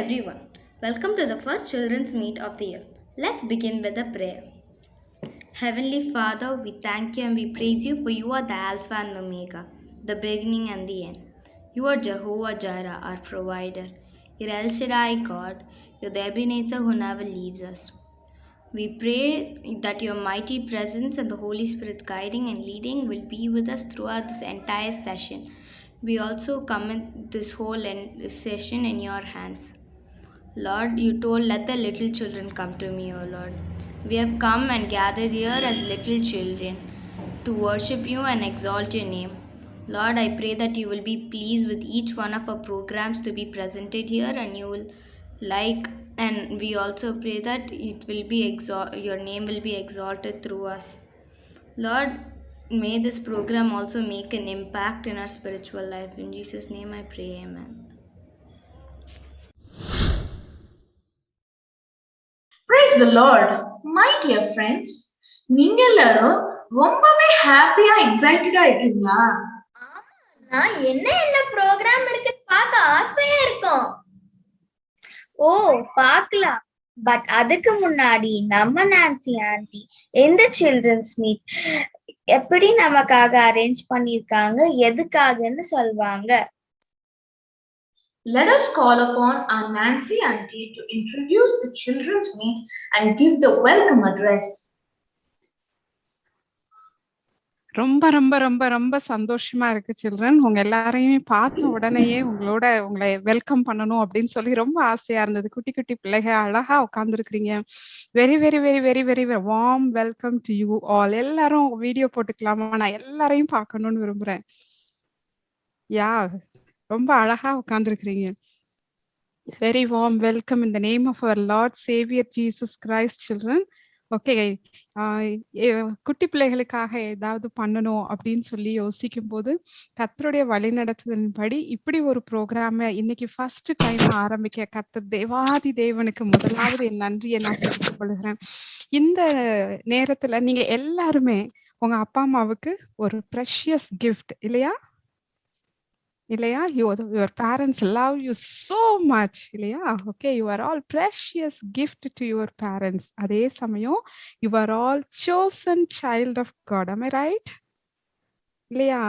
everyone. Welcome to the first children's meet of the year. Let's begin with a prayer. Heavenly Father, we thank you and we praise you for you are the Alpha and Omega, the beginning and the end. You are Jehovah Jireh, our provider. You're El Shaddai God. You're the Ebenezer who never leaves us. We pray that your mighty presence and the Holy Spirit's guiding and leading will be with us throughout this entire session. We also commit this whole session in your hands. Lord, you told, let the little children come to me, O Lord. We have come and gathered here as little children to worship you and exalt your name. Lord, I pray that you will be pleased with each one of our programs to be presented here and you will like, and we also pray that it will be your name will be exalted through us. Lord, may this program also make an impact in our spiritual life. In Jesus' name I pray, amen. Praise the Lord, my dear friends. நீங்க எல்லாரும் ரொம்பவே ஹாப்பியா எக்ஸைட்டடா இருக்கீங்களா? நான் என்ன program இருக்கு பார்க்க ஆசையா இருக்கும். ஓ பார்க்கலாம். பட் அதுக்கு முன்னாடி நம்ம நான்சி ஆண்டி எந்த சில்ட்ரன்ஸ் மீட் எப்படி நமக்காக அரேஞ்ச் பண்ணிருக்காங்க, எதுக்காகன்னு சொல்வாங்க. Let us call upon our Nancy auntie to introduce the children's meet and give the welcome address. ரொம்ப ரொம்ப ரொம்ப ரொம்ப சந்தோஷமா இருக்கு சில்ட்ரன். உங்க எல்லாரையுமே பார்த்த உடனேயே உங்களை வெல்கம் பண்ணணும் அப்படின்னு சொல்லி ரொம்ப ஆசையா இருந்தது. குட்டி குட்டி பிள்ளைக அழகா உட்கார்ந்துருக்கிறீங்க. Very very very very very warm welcome to you all. எல்லாரும் வீடியோ போட்டுக்கலாமா? நான் எல்லாரையும் பார்க்கணும்னு விரும்புறேன். யா, ரொம்ப அழகா உட்கார்ந்துருக்கிறீங்க. Very warm welcome in the name of our Lord Saviour Jesus Christ children. Okay, குட்டி பிள்ளைகளுக்காக ஏதாவது பண்ணணும் அப்படின்னு சொல்லி யோசிக்கும் போது கர்த்தருடைய வழிநடத்துதலின்படி இப்படி ஒரு ப்ரோக்ராம இன்னைக்கு ஃபர்ஸ்ட் டைம் ஆரம்பிக்க கர்த்தர் தேவாதி தேவனுக்கு முதலாவது என் நன்றியை நான் செலுத்திக் கொள்கிறேன். இந்த நேரத்துல நீங்க எல்லாருமே உங்க அப்பா அம்மாவுக்கு ஒரு ப்ரெஷியஸ் கிஃப்ட் இல்லையா? Your parents love you so much இல்லையா? Okay, you are all precious gift to your parents. அதே சமயம் you are all chosen child of God. Am I right? இல்லையா?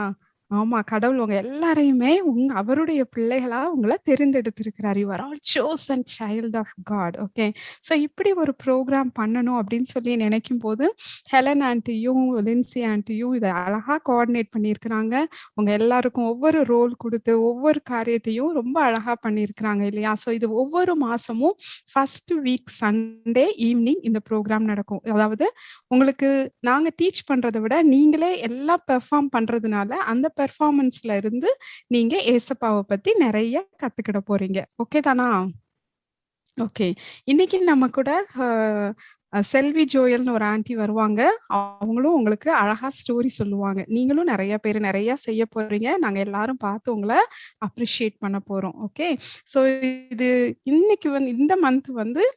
ஆமா, கடவுள் உங்க எல்லாரையுமே அவருடைய பிள்ளைகளா உங்களை தெரிந்தெடுத்திருக்கிறார். You are all chosen child of God. Okay, so இப்படி ஒரு ப்ரோக்ராம் பண்ணணும் அப்படின்னு சொல்லி நினைக்கும் போது ஹெலன் ஆண்டியும் லின்சி ஆண்டியும் இதை அழகா கோஆர்டினேட் பண்ணியிருக்கிறாங்க. உங்க எல்லாருக்கும் ஒவ்வொரு ரோல் கொடுத்து ஒவ்வொரு காரியத்தையும் ரொம்ப அழகா பண்ணியிருக்கிறாங்க இல்லையா? ஸோ இது ஒவ்வொரு மாசமும் ஃபர்ஸ்ட் வீக் சண்டே ஈவினிங் இந்த ப்ரோக்ராம் நடக்கும். அதாவது உங்களுக்கு நாங்க டீச் பண்றதை விட நீங்களே எல்லாம் பெர்ஃபார்ம் பண்றதுனால அந்த பெர்ஃபார்மன்ஸ்ல இருந்து நீங்க ஏசப்பாவை பத்தி நிறைய கத்துக்கிட போறீங்க. ஓகே தானா? ஓகே, இன்னைக்கு நம்ம கூட செல்வி ஜோயல்னு ஒரு ஆண்டி வருவாங்க. அவங்களும் உங்களுக்கு அழகா ஸ்டோரி சொல்லுவாங்க. நீங்களும் நிறைய பேர் நிறைய செய்ய போறீங்க. நாங்க எல்லாரும் பார்த்து உங்களை அப்ரிஷியேட் பண்ண போறோம். ஓகே, ஸோ இது இன்னைக்கு இந்த மந்த்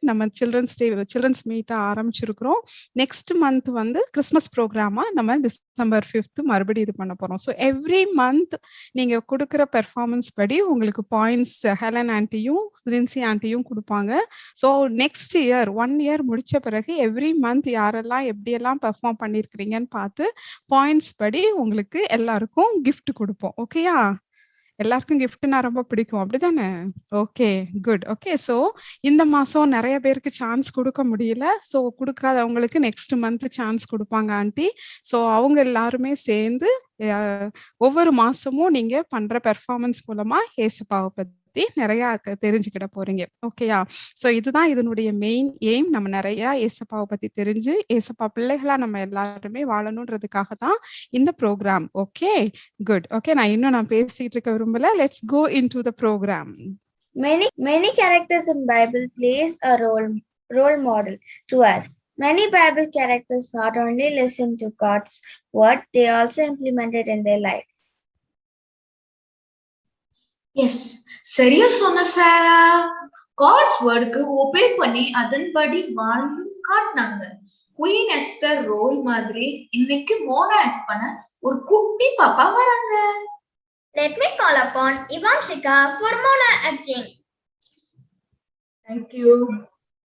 நம்ம சில்ட்ரன்ஸ் மீட்டா ஆரம்பிச்சிருக்கிறோம். நெக்ஸ்ட் மந்த் கிறிஸ்மஸ் ப்ரோக்ராமா நம்ம டிசம்பர் 5 மறுபடியும் இது பண்ண போறோம். ஸோ எவ்ரி மந்த் நீங்க கொடுக்குற பெர்ஃபார்மன்ஸ் படி உங்களுக்கு பாயிண்ட்ஸ் ஹெலன் ஆண்டியும் லின்சி ஆண்டியும் கொடுப்பாங்க. ஸோ நெக்ஸ்ட் இயர் 1 இயர் முடிச்ச பிறகு எவ்ரி மந்த் யாரெல்லாம் எப்படியெல்லாம் பெர்ஃபார்ம் பண்ணிருக்கிறீங்கன்னு பார்த்து பாயிண்ட்ஸ் படி உங்களுக்கு எல்லாருக்கும் கிஃப்ட் கொடுப்போம். ஓகேயா? எல்லாருக்கும் கிஃப்ட்னா ரொம்ப பிடிக்கும் அப்படிதானே? Okay, good. ஓகே, ஸோ இந்த மாசம் நிறைய பேருக்கு சான்ஸ் கொடுக்க முடியல. ஸோ கொடுக்காதவங்களுக்கு நெக்ஸ்ட் மந்த் சான்ஸ் கொடுப்பாங்க ஆண்டி. ஸோ அவங்க எல்லாருமே சேர்ந்து ஒவ்வொரு மாசமும் நீங்க பண்ற பெர்ஃபார்மன்ஸ் மூலமா ஏசப்பாவை பத்தி நிறைய தெரிஞ்சுக்கிட போறீங்க. ஓகேயா? ஸோ இதுதான் இதனுடைய மெயின் எய்ம். நம்ம நிறைய ஏசப்பாவை பத்தி தெரிஞ்சு ஏசப்பா பிள்ளைகளா நம்ம எல்லாருமே வாழணுன்றதுக்காக தான் இந்த ப்ரோக்ராம். Okay, good. ஓகே, நான் பேசிட்டு இருக்க விரும்பல. Let's go into the programme. Many characters in Bible plays a role model to us. Many Bible characters not only listen to God's word, they also implement it in their life. Yes, சரியா சொன்ன சாரா. God's wordக்கு obey பண்ணி அதன்படி வாழ்ந்து காட்டினாங்க. Queen Esther role மாதிரி இன்னைக்கு mono act பண்ண ஒரு குட்டி பாப்பா வராங்க. Let me call upon Ivanshika for mono acting. Thank you.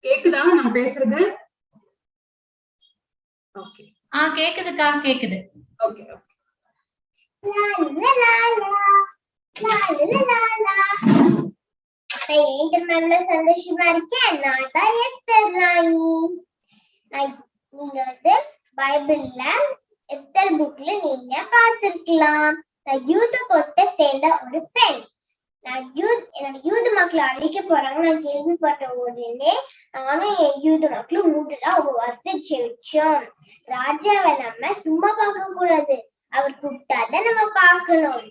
கேக்குதா நான் பேசுறது? Okay. கேக்குதுக்கா கேக்குது. Okay. சந்தோஷமா இருக்கேன். நான் தான் எஸ்தர் ராணி. நீங்க வந்து பைபிள்ல எஸ்தர் புக்ல நீங்க பார்த்திருக்கலாம். நான் யூத கொட்ட சேர்ந்த ஒரு பெண். என்னோட யூத மக்களை அழிக்க போறாங்க நான் கேள்விப்பட்ட உடனே நானும் என் யூத மக்களும் 3 நாள் உபவாசம் செவிச்சோம். ராஜாவை நம்ம சும்மா பார்க்க கூடாது, அவர் கூப்பிட்டாதான் நம்ம பார்க்கணும்.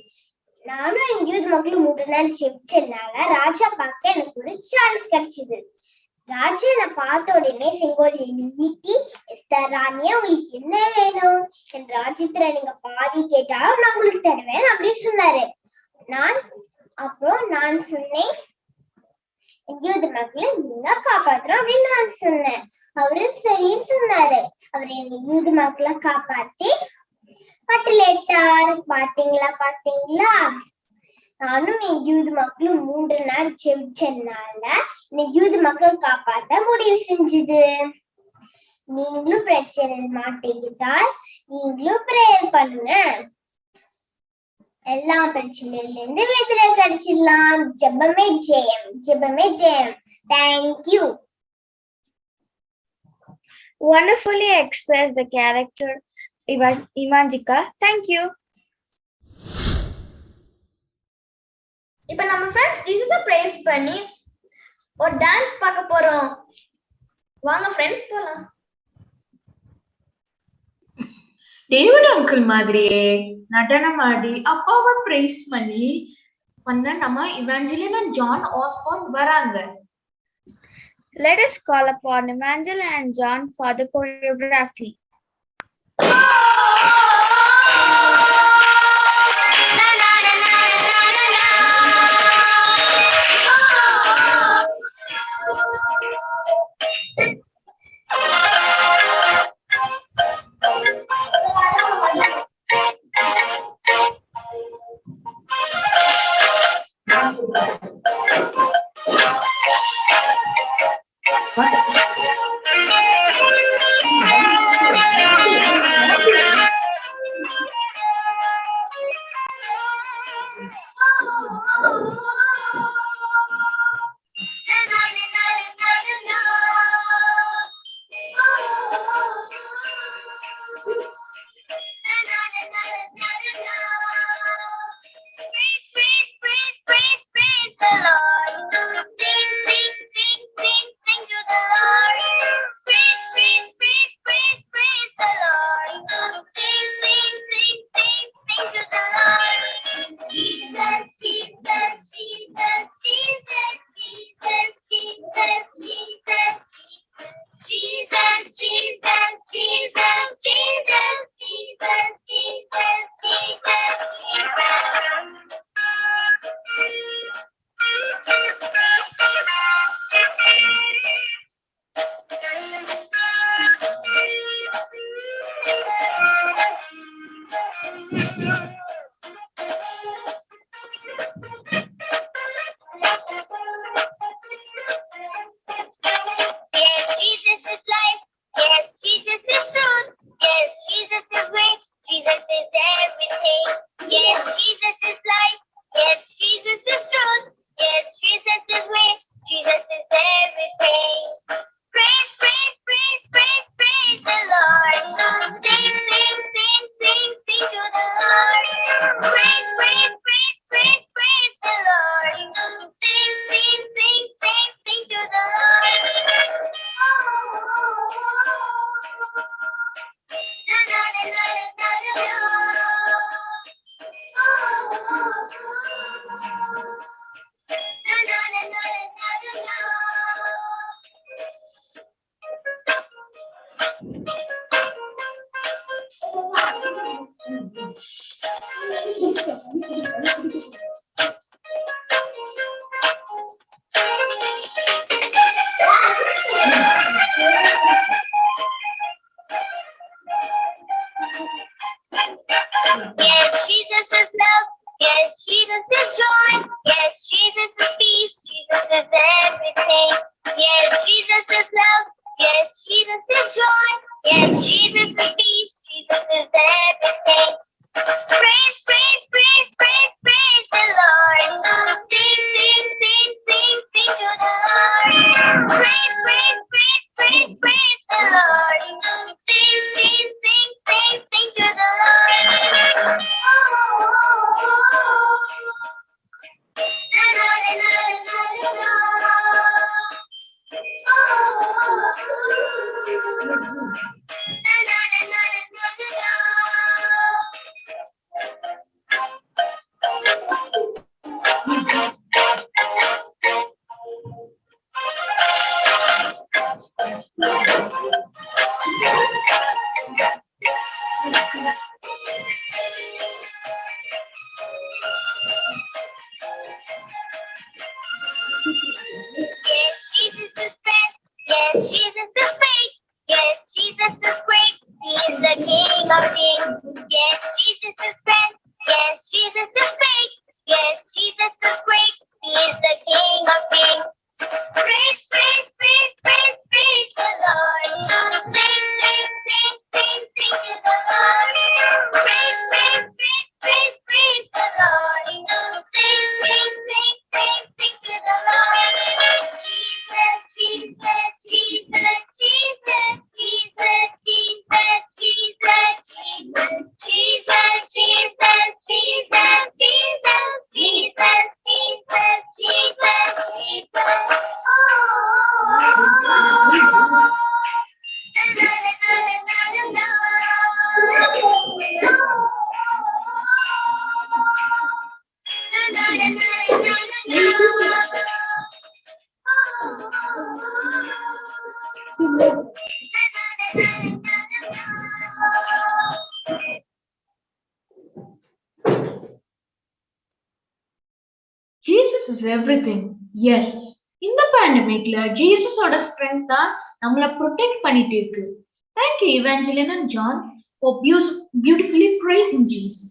நானும் என் யூத மக்களும் 3 நாள் செவிச்சதுனால ராஜா பார்க்க எனக்கு ஒரு சான்ஸ் கிடைச்சது. ராஜா நான் பார்த்த உடனே செங்கோலையை நீட்டி, எஸ்தர் ராணியே உங்களுக்கு என்ன வேணும், என் ராஜ்யத்துல நீங்க பாதி கேட்டாலும் நான் உங்களுக்கு தருவேன் அப்படின்னு சொன்னாரு. நான் சொன்னேன், யூத மக்களை நீங்க காப்பாத்துறோம் அப்படின்னு நான் சொன்னேன். அவரு சரின்னு சொன்னாரு. அவர் எங்க யூத மக்களை காப்பாத்தி பட்டிலேட்டாரு. பாத்தீங்களா நானும் என் யூத மக்களும் 3 நாள் செவிச்சதுனால இந்த யூத மக்கள் காப்பாத்த முடிவு செஞ்சது. நீங்களும் பிரச்சனை மாட்டிக்கிட்டால் நீங்களும் பிரேயர் பண்ணுங்க, எல்லா பிரச்சனையில இருந்து விடுதலை கிடைச்சிடலாம். ஜெபமே ஜெயம். Thank you. Wonderfully expressed the character, Ivanjika. Thank you. இப்ப நம்ம ஃப்ரெண்ட்ஸ் ஜீசஸ பிரைஸ் பண்ணி ஒரு டான்ஸ் பார்க்க போறோம். வாங்க ஃப்ரெண்ட்ஸ் போலாம். டேவிட் அங்கிள் மாதிரியே நடனம் ஆடி அப்பாவை பிரைஸ் பண்ண நம்ம இவாஞ்சலின் and ஜான் ஆஸ்பார்ன் வராங்க. Let us call upon Evangeline and John for the choreography. Yes, Jesus is love. Yes, Jesus is joy. Yes, Jesus is peace. Jesus is everything. Yes, Jesus is joy. Yes, Jesus is peace. Jesus is everything. Praise, praise, praise, praise, praise the Lord. Sing, sing, sing, sing, sing to the Lord. Praise, praise, praise, praise, praise the Lord. Sing, sing, sing, sing, sing to the Lord. Na, na, na, na, na, na, na. Yes, Jesus is friend. Yes, Jesus is faith. Yes, Jesus is great. He is the King of kings. Yes, Jesus is friend. Yes, Jesus is faith. Yes, Jesus is great. He is the King of kings. Praise, praise, praise, praise, praise the Lord. Sing, sing, sing, sing, sing to the Lord. Praise, praise, praise, praise, praise the Lord. Sing, sing, sing, sing, sing to the Lord. Jesus, Jesus, Jesus, Jesus, Jesus, Jesus, Jesus, Jesus, Jesus, Jesus, Jesus, Jesus, Jesus, Jesus, Jesus, Jesus. Jesus is everything. Yes. இந்த பேண்டமிக்ல ஜீசஸோட strength தான் நம்மள protect பண்ணிட்டு இருக்கு. Thank you, Evangeline and John, for beautifully praising Jesus.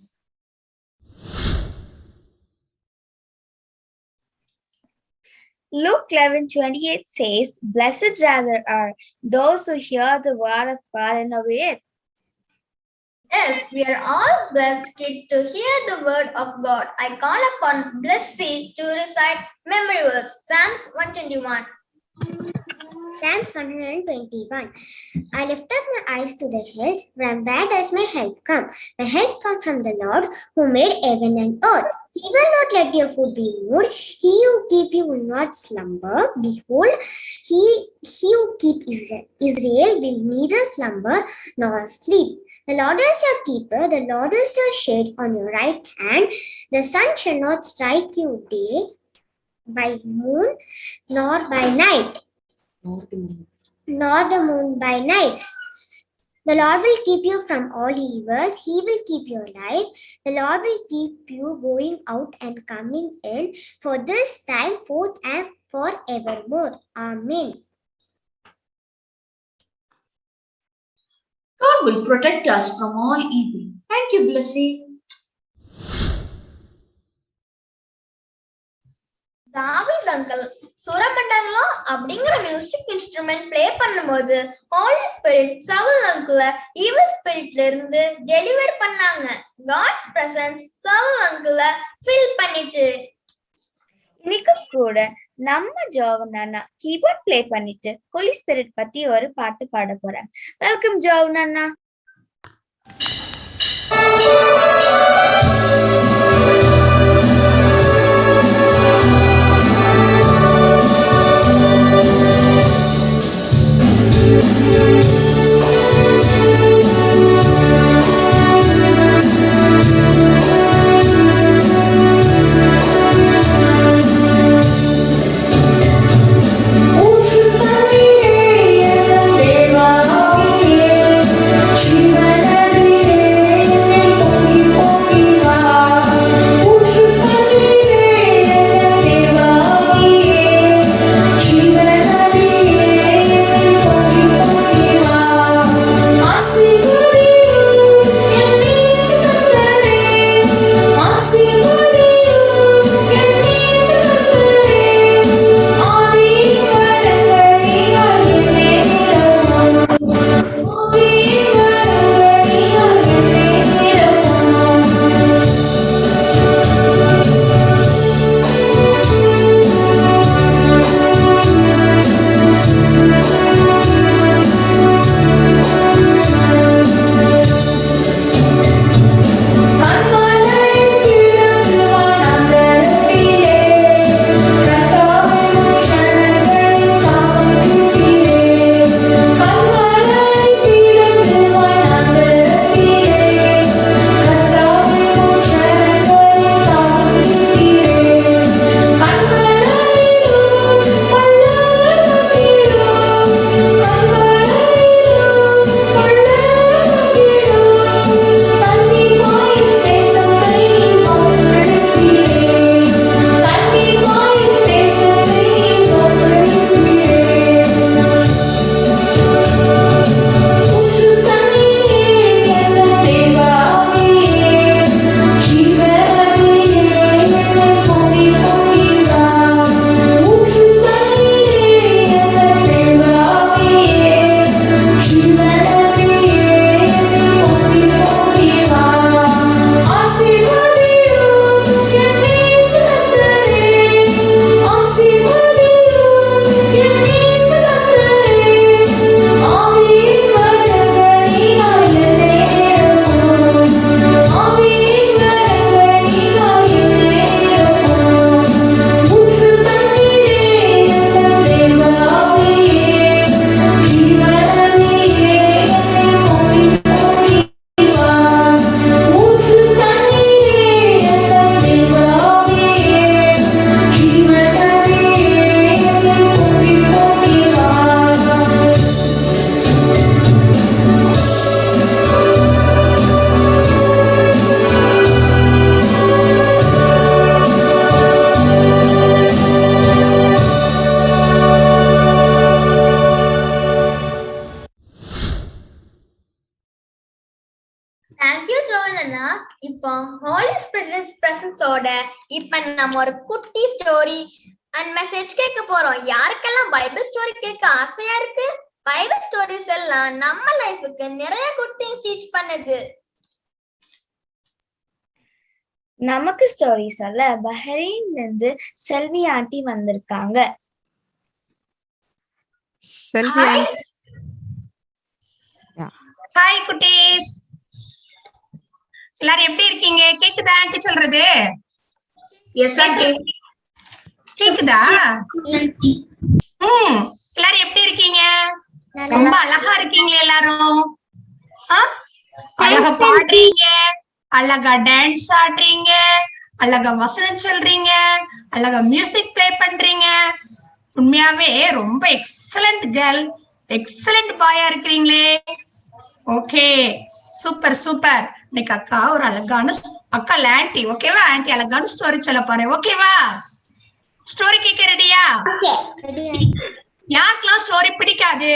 Luke 11:28 says, Blessed rather are those who hear the word of God and obey it. Yes, we are all blessed kids to hear the word of God. I call upon Blessy to recite memory verse, Psalms 121. Psalms 121. I lift up my eyes to the hills. From where does my help come? My help comes from the Lord who made heaven and earth. He will not let your foot be moved. He who keep you will not slumber. Behold, he who keep Israel will neither slumber nor sleep. The Lord is your keeper. The Lord is your shade on your right hand. The sun shall not strike you day by moon nor by night. Nor the moon by night. The Lord will keep you from all evils. He will keep your life. The Lord will keep you going out and coming in for this time, forth and forevermore. Amen. God will protect us from all evil. Thank you, Blessy. தாவீது uncle சுரமண்டலம் அப்படிங்கிற music instrument play பண்ணும்போது Holi spirit Saul அங்கிள evil ஸ்பிரிட்ல இருந்து deliver பண்ணாங்க. God's presence Saul அங்கிள fill பண்ணிச்சு. இன்னைக்கும் கூட நம்ம ஜோவனா keyboard play பண்ணிட்டு ஹோலி ஸ்பிரிட் பத்தி ஒரு பாட்டு பாட போறாங்க. வெல்கம் ஜோவனா. தேங்க்யூ ஜோன் அண்ணா. இப்போ ஹோலி ஸ்பிரிட் பிரசன்ஸோட இப்ப நம்ம ஒரு குட்டி ஸ்டோரி அண்ட் மெசேஜ் கேட்க போறோம். யாருக்கெல்லாம் பைபிள் ஸ்டோரி கேட்க ஆசையா இருக்கு? பைபிள் ஸ்டோரிஸ் எல்லாம் நம்ம லைஃபுக்கு நிறைய குட் திங்ஸ் டீச் பண்ணுது. நமக்கு ஸ்டோரி சொல்ல பஹ்ரைன்ல இருந்து செல்வி ஆண்டி வந்திருக்காங்க. செல்வி ஆண்டி. ஹாய் குட்டீஸ், எல்லாரும் எப்படி இருக்கீங்க? கேக்குதா ஆண்டி சொல்றது? Yes aunty. கேக்குதா? எல்லாரும் எப்படி இருக்கீங்க? ரொம்ப அழகா இருக்கீங்க எல்லாரும். அழகா பாடுறீங்க, அழகா டான்ஸ் ஆடுறீங்க, அழகா வசனம் சொல்றீங்க, அழகா மியூசிக் பிளே பண்றீங்க. உண்மையாவே ரொம்ப எக்ஸலண்ட் கேர்ள், எக்ஸலண்ட் பாயா இருக்கிறீங்களே. Okay, super super. இன்னைக்கு அக்கா ஒரு அழகான அக்கா ஆண்டி, ஓகேவா? ஆண்டி அழகான ஸ்டோரி சொல்ல போறேன், ஓகேவா? ஸ்டோரி கேட்க ரெடியா? யாருக்கெல்லாம் ஸ்டோரி பிடிக்காது?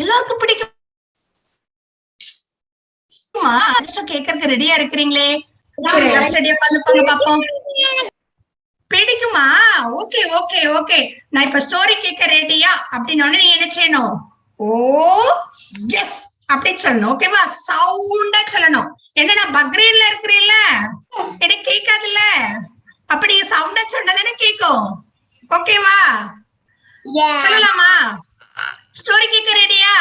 எல்லாருக்கும் பிடிக்கும். கேட்கறதுக்கு ரெடியா இருக்கிறீங்களே? சரி, ஸ்டடியா உட்காந்துக்கோங்க பாப்போம். பிடிக்குமா? Okay okay okay. நான் இப்ப ஸ்டோரி கேட்க ரெடியா அப்படின்னு நீங்க என்ன செய்யணும்? ஓ எஸ் அப்படின்னு சொல்லணும், ஓகேவா? சவுண்டா சொல்லணும். என்ன பக்ரீன்ல இருக்கிறீல்ல, எனக்கு கேட்காதுல்ல, அப்ப நீங்க சவுண்டா சொன்னதானே கேட்கும், ஓகேவா? சொல்லலாமா? ஸ்டோரி கேட்க ரெடியா?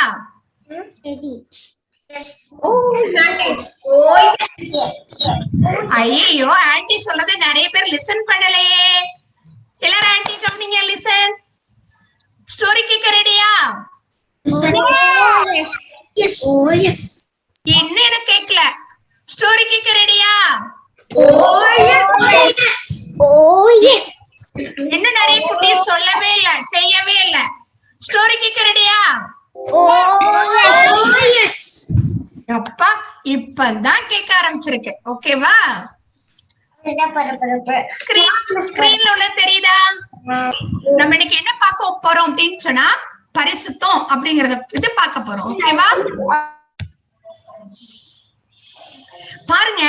ஐயோ, ஆன்டி சொல்றது நிறைய பேர் லிசன் பண்ணலையே. எல்லாரும் ஆன்டி கவனிங்க, லிசன். ஸ்டோரி கேட்க ரெடியா? என்ன எனக்கு கேட்கல. ஸ்டோரி கேட்க ரெடியா? இன்னும் நிறைய குட்டீஸ் சொல்லவே இல்ல, செய்யவே இல்ல. ஸ்டோரி கேட்க ரெடியா? அப்பா இப்பதான் கேட்க ஆரம்பிச்சிருக்கு, ஓகேவா? ஸ்கிரீன்ல உள்ள தெரியுதா? நம்ம இன்னைக்கு என்ன பார்க்க போறோம் அப்படின்னு சொன்னா பரிசுத்தம் அப்படிங்கறத இது பார்க்க போறோம், ஓகேவா? பாருங்க,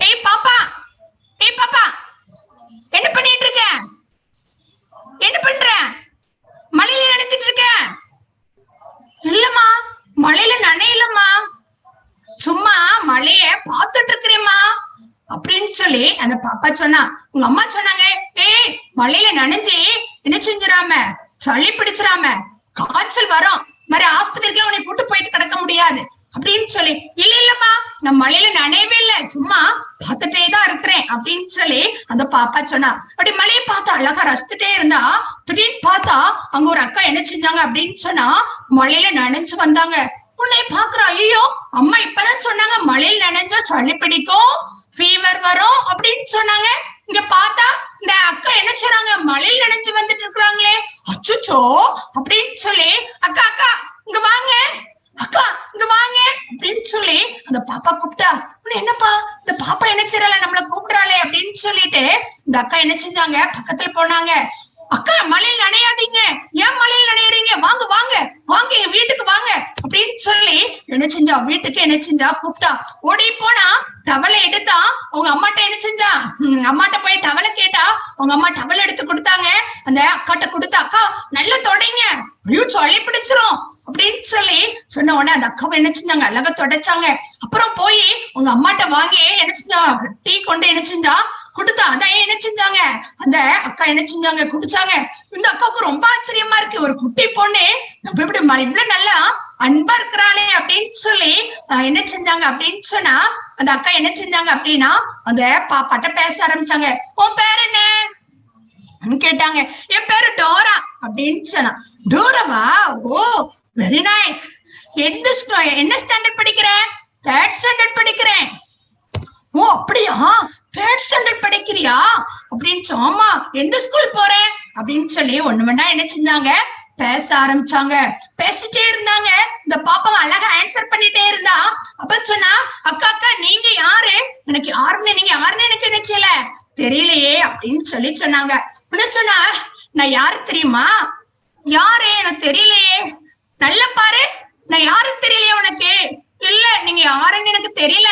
ஏய் பாப்பா, ஏய் பாப்பா, என்ன பண்ணிட்டு இருக்க? என்ன பண்ற? மழையில நனைஞ்சிட்டு இருக்க? இல்லம்மா, மழையில நனையலம்மா, சும்மா மழைய பாத்துட்டு இருக்கிறேம்மா அப்படின்னு சொல்லி அந்த பாப்பா சொன்னா. உங்க அம்மா சொன்னாங்க, ஏய் மழையில நனைஞ்சு என்ன செஞ்சிடாம, சளி பிடிச்சிடாம, காய்ச்சல் வரும், மாதிரி ஆஸ்பத்திரிக்கு உன்னை கூட்டு போயிட்டு கிடக்க முடியாது அப்படின்னு சொல்லி. இல்ல இல்லம்மா, நான் மழையில நனையவே இல்லை, சும்மா பார்த்துட்டே தான் இருக்கிறேன் அப்படின்னு சொல்லி அந்த பாப்பா சொன்னா. அப்படி மழையை பார்த்தா அழகா ரசித்துட்டே இருந்தா, திடீர்னு பார்த்தா அங்க ஒரு அக்கா என்ன செஞ்சாங்க அப்படின்னு சொன்னா, மழையில நனைஞ்சு வந்தாங்க. உன்னை பாக்குறா, ஐயோ அம்மா இப்பதான் சொன்னாங்க மழையில் நனைஞ்சா சளி பிடிக்கும், ஃபீவர் வரும் அப்படின்னு சொன்னாங்க. இங்க பார்த்தா இந்த அக்கா என்ன செய்றாங்க, மழையில் நனைஞ்சு வந்துட்டு இருக்கிறாங்களே, அச்சுச்சோ அப்படின்னு சொல்லி, அக்கா அக்கா இங்க வாங்க, அக்கா இங்க வாங்க அப்படின்னு சொல்லி அந்த பாப்பா கூப்பிட்டா. என்னப்பா இந்த பாப்பா என்ன செய்யறாள, நம்மள கூப்பிடுறாளே அப்படின்னு சொல்லிட்டு இந்த அக்கா என்ன செஞ்சாங்க, பக்கத்துல போனாங்க. அக்கா மழையில் நனையாதீங்க, ஏன் மழையில் நனையறீங்க, வாங்க வாங்க வாங்க என் வீட்டுக்கு வாங்க அப்படின்னு சொல்லி என்ன செஞ்சா, வீட்டுக்கு என்ன செஞ்சா கூப்பிட்டா. ஓடி போனா டவலை எடுத்தா. அவங்க அம்மாட்ட என்ன செஞ்சா, அம்மாட்ட போய் டவலை கேட்டா. அவங்க அம்மா டவல் எடுத்து கொடுத்தாங்க. அந்த அக்காட்ட கொடுத்தா, அக்கா நல்லா தொடங்க, ஐயோ சளி பிடிச்சிரும் அப்படின்னு சொல்லி சொன்ன உடனே அந்த அக்காவை என்ன செஞ்சாங்க, அழகா தொடச்சாங்க. அப்புறம் போய் உங்க அம்மாட்ட வாங்கி என்ன செஞ்சா, டீ கொண்டு என்ன செஞ்சா கொடுத்தா. அதான் என்ன செஞ்சாங்க, அந்த அக்கா என்ன செஞ்சாங்க, குடிச்சாங்க. இந்த அக்காவுக்கு ரொம்ப ஆச்சரியமா இருக்கு, ஒரு குட்டி பொண்ணு நம்ம இப்படி இவ்வளவு நல்லா அன்பா இருக்கிறாளே அப்படின்னு சொல்லி என்ன செஞ்சாங்க அப்படின்னு சொன்னா, அந்த அக்கா என்ன செஞ்சாங்க அப்படின்னா அந்த பாப்பாட்ட பேச ஆரம்பிச்சாங்க. உன் பேர் என்ன கேட்டாங்க. என் பேரு டோரா அப்படின்னு சொன்னா. டோராவா? ஓ வெரி நைஸ். என்ன ஸ்டாண்டர்ட் படிக்கிறேன்? 3rd ஸ்டாண்டர்ட் படிக்கிறேன். ஓ அப்படியா, 3rd ஸ்டாண்டர்ட் படிக்கிறியா அப்படின்னு. ஆமா, எந்த ஸ்கூல் போறேன் அப்படின்னு சொல்லி ஒண்ணு வேணா என்ன செஞ்சாங்க, பேச ஆரம்பிச்சாங்க. பேசிட்டே இருந்தாங்க. இந்த பாப்பா அழகா ஆன்சர் பண்ணிட்டே இருந்தா. அப்ப சொன்னா, அக்கா அக்கா நீங்க யாரு, எனக்கு யாருன்னு எனக்கு நினைச்சல தெரியலையே அப்படின்னு சொல்லி சொன்னாங்க. சொன்னா, நான் யாரு தெரியுமா? யாரு எனக்கு தெரியலையே. நல்ல பாரு, நான் யாருன்னு தெரியலையே உனக்கு? இல்ல நீங்க யாருன்னு எனக்கு தெரியல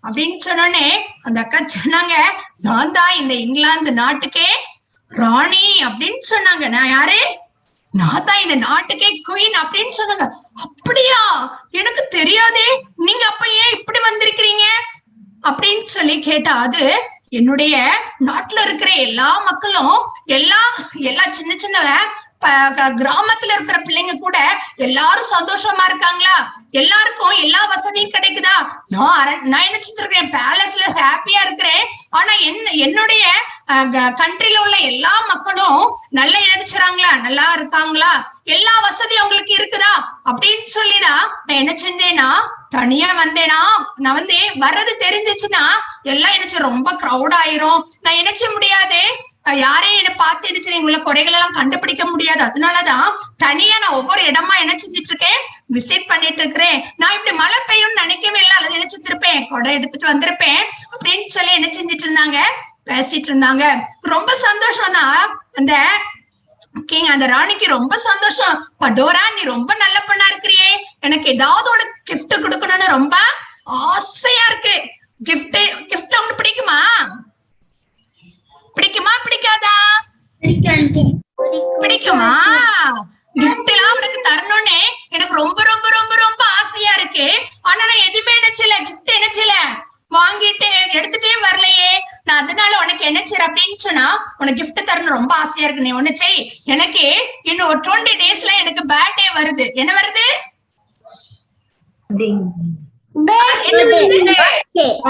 அப்படின்னு சொன்னோடனே அந்த அக்கா சொன்னாங்க, நான் தான் இந்த இங்கிலாந்து நாட்டுக்கே ராணி அப்படின்னு சொன்னாங்க. நான் யாரு? நான் தான் இந்த நாட்டுக்கே குயின் அப்படின்னு சொன்னாங்க. அப்படியா, எனக்கு தெரியாதே, நீங்க அப்ப ஏன் இப்படி வந்திருக்கிறீங்க அப்படின்னு சொல்லி கேட்டா, அது என்னுடைய நாட்டுல இருக்கிற எல்லா மக்களும் எல்லா சின்ன சின்ன கிராமத்துல இருக்கிற பிள்ளைங்க கூட எல்லாரும் சந்தோஷமா இருக்காங்களா, எல்லாருக்கும் எல்லா வசதியும் கிடைக்குதா, நான் என்ன செஞ்சிருக்கேன், பேலஸ்ல ஹாப்பியா இருக்கிறேன். ஆனா என்னுடைய கண்ட்ரில உள்ள எல்லா மக்களும் நல்லா நினைச்சுறாங்களா, நல்லா இருக்காங்களா, எல்லா வசதியும் அவங்களுக்கு இருக்குதா அப்படின்னு சொல்லிதான் நான் என்ன செஞ்சேன்னா தனியா வந்தேனா. நான் வர்றது தெரிஞ்சிச்சுன்னா எல்லாம் எனக்கு ரொம்ப கிரௌட் ஆயிரும். நான் நினைச்ச முடியாது, யாரையும் என்ன பார்த்து நினைச்சு உள்ள குறைகள் எல்லாம் கண்டுபிடிக்க முடியாது. அதனாலதான் தனியா நான் ஒவ்வொரு இடமா என்ன செஞ்சுட்டு இருக்கேன், விசிட் பண்ணிட்டு இருக்கிறேன். நான் இப்படி மழை பெய்யும்னு நினைக்கவே இல்லை, அல்லது நினைச்சிட்டு இருப்பேன், கொடை எடுத்துட்டு வந்திருப்பேன் அப்படின்னு சொல்லி என்ன செஞ்சிட்டு இருந்தாங்க, பேசிட்டு இருந்தாங்க. ரொம்ப சந்தோஷம் தான். அந்த ராணிக்கு ரொம்ப சந்தோஷம். படோரா, நீ ரொம்ப நல்ல பொண்ணா இருக்கிறியே, எனக்கு ஏதாவது ஒரு கிஃப்ட் கொடுக்கணும்னு ரொம்ப ஆசையா இருக்கு. கிஃப்ட் உங்களுக்கு பிடிக்குமா? பிடிக்காதா? பிடிக்குமா? கிஃப்ட் எல்லாம் உனக்கு தரணும்னு எனக்கு ரொம்ப ரொம்ப ரொம்ப ரொம்ப ஆசையா இருக்கு. ஆனா நான் எதுவுமே நினைச்சல, கிஃப்ட் நினைச்சல, வாங்கிட்டு எடுத்துட்டே வரலையே. நான் அதனால உனக்கு என்ன செய்ற அப்படின்னு சொன்னா, உனக்கு கிஃப்ட் தரணும் ரொம்ப ஆசையா இருக்கு. நீ ஒண்ணு செய், எனக்கு இன்னும் ஒரு 20 daysல எனக்கு பர்த்டே வருது. என்ன வருது?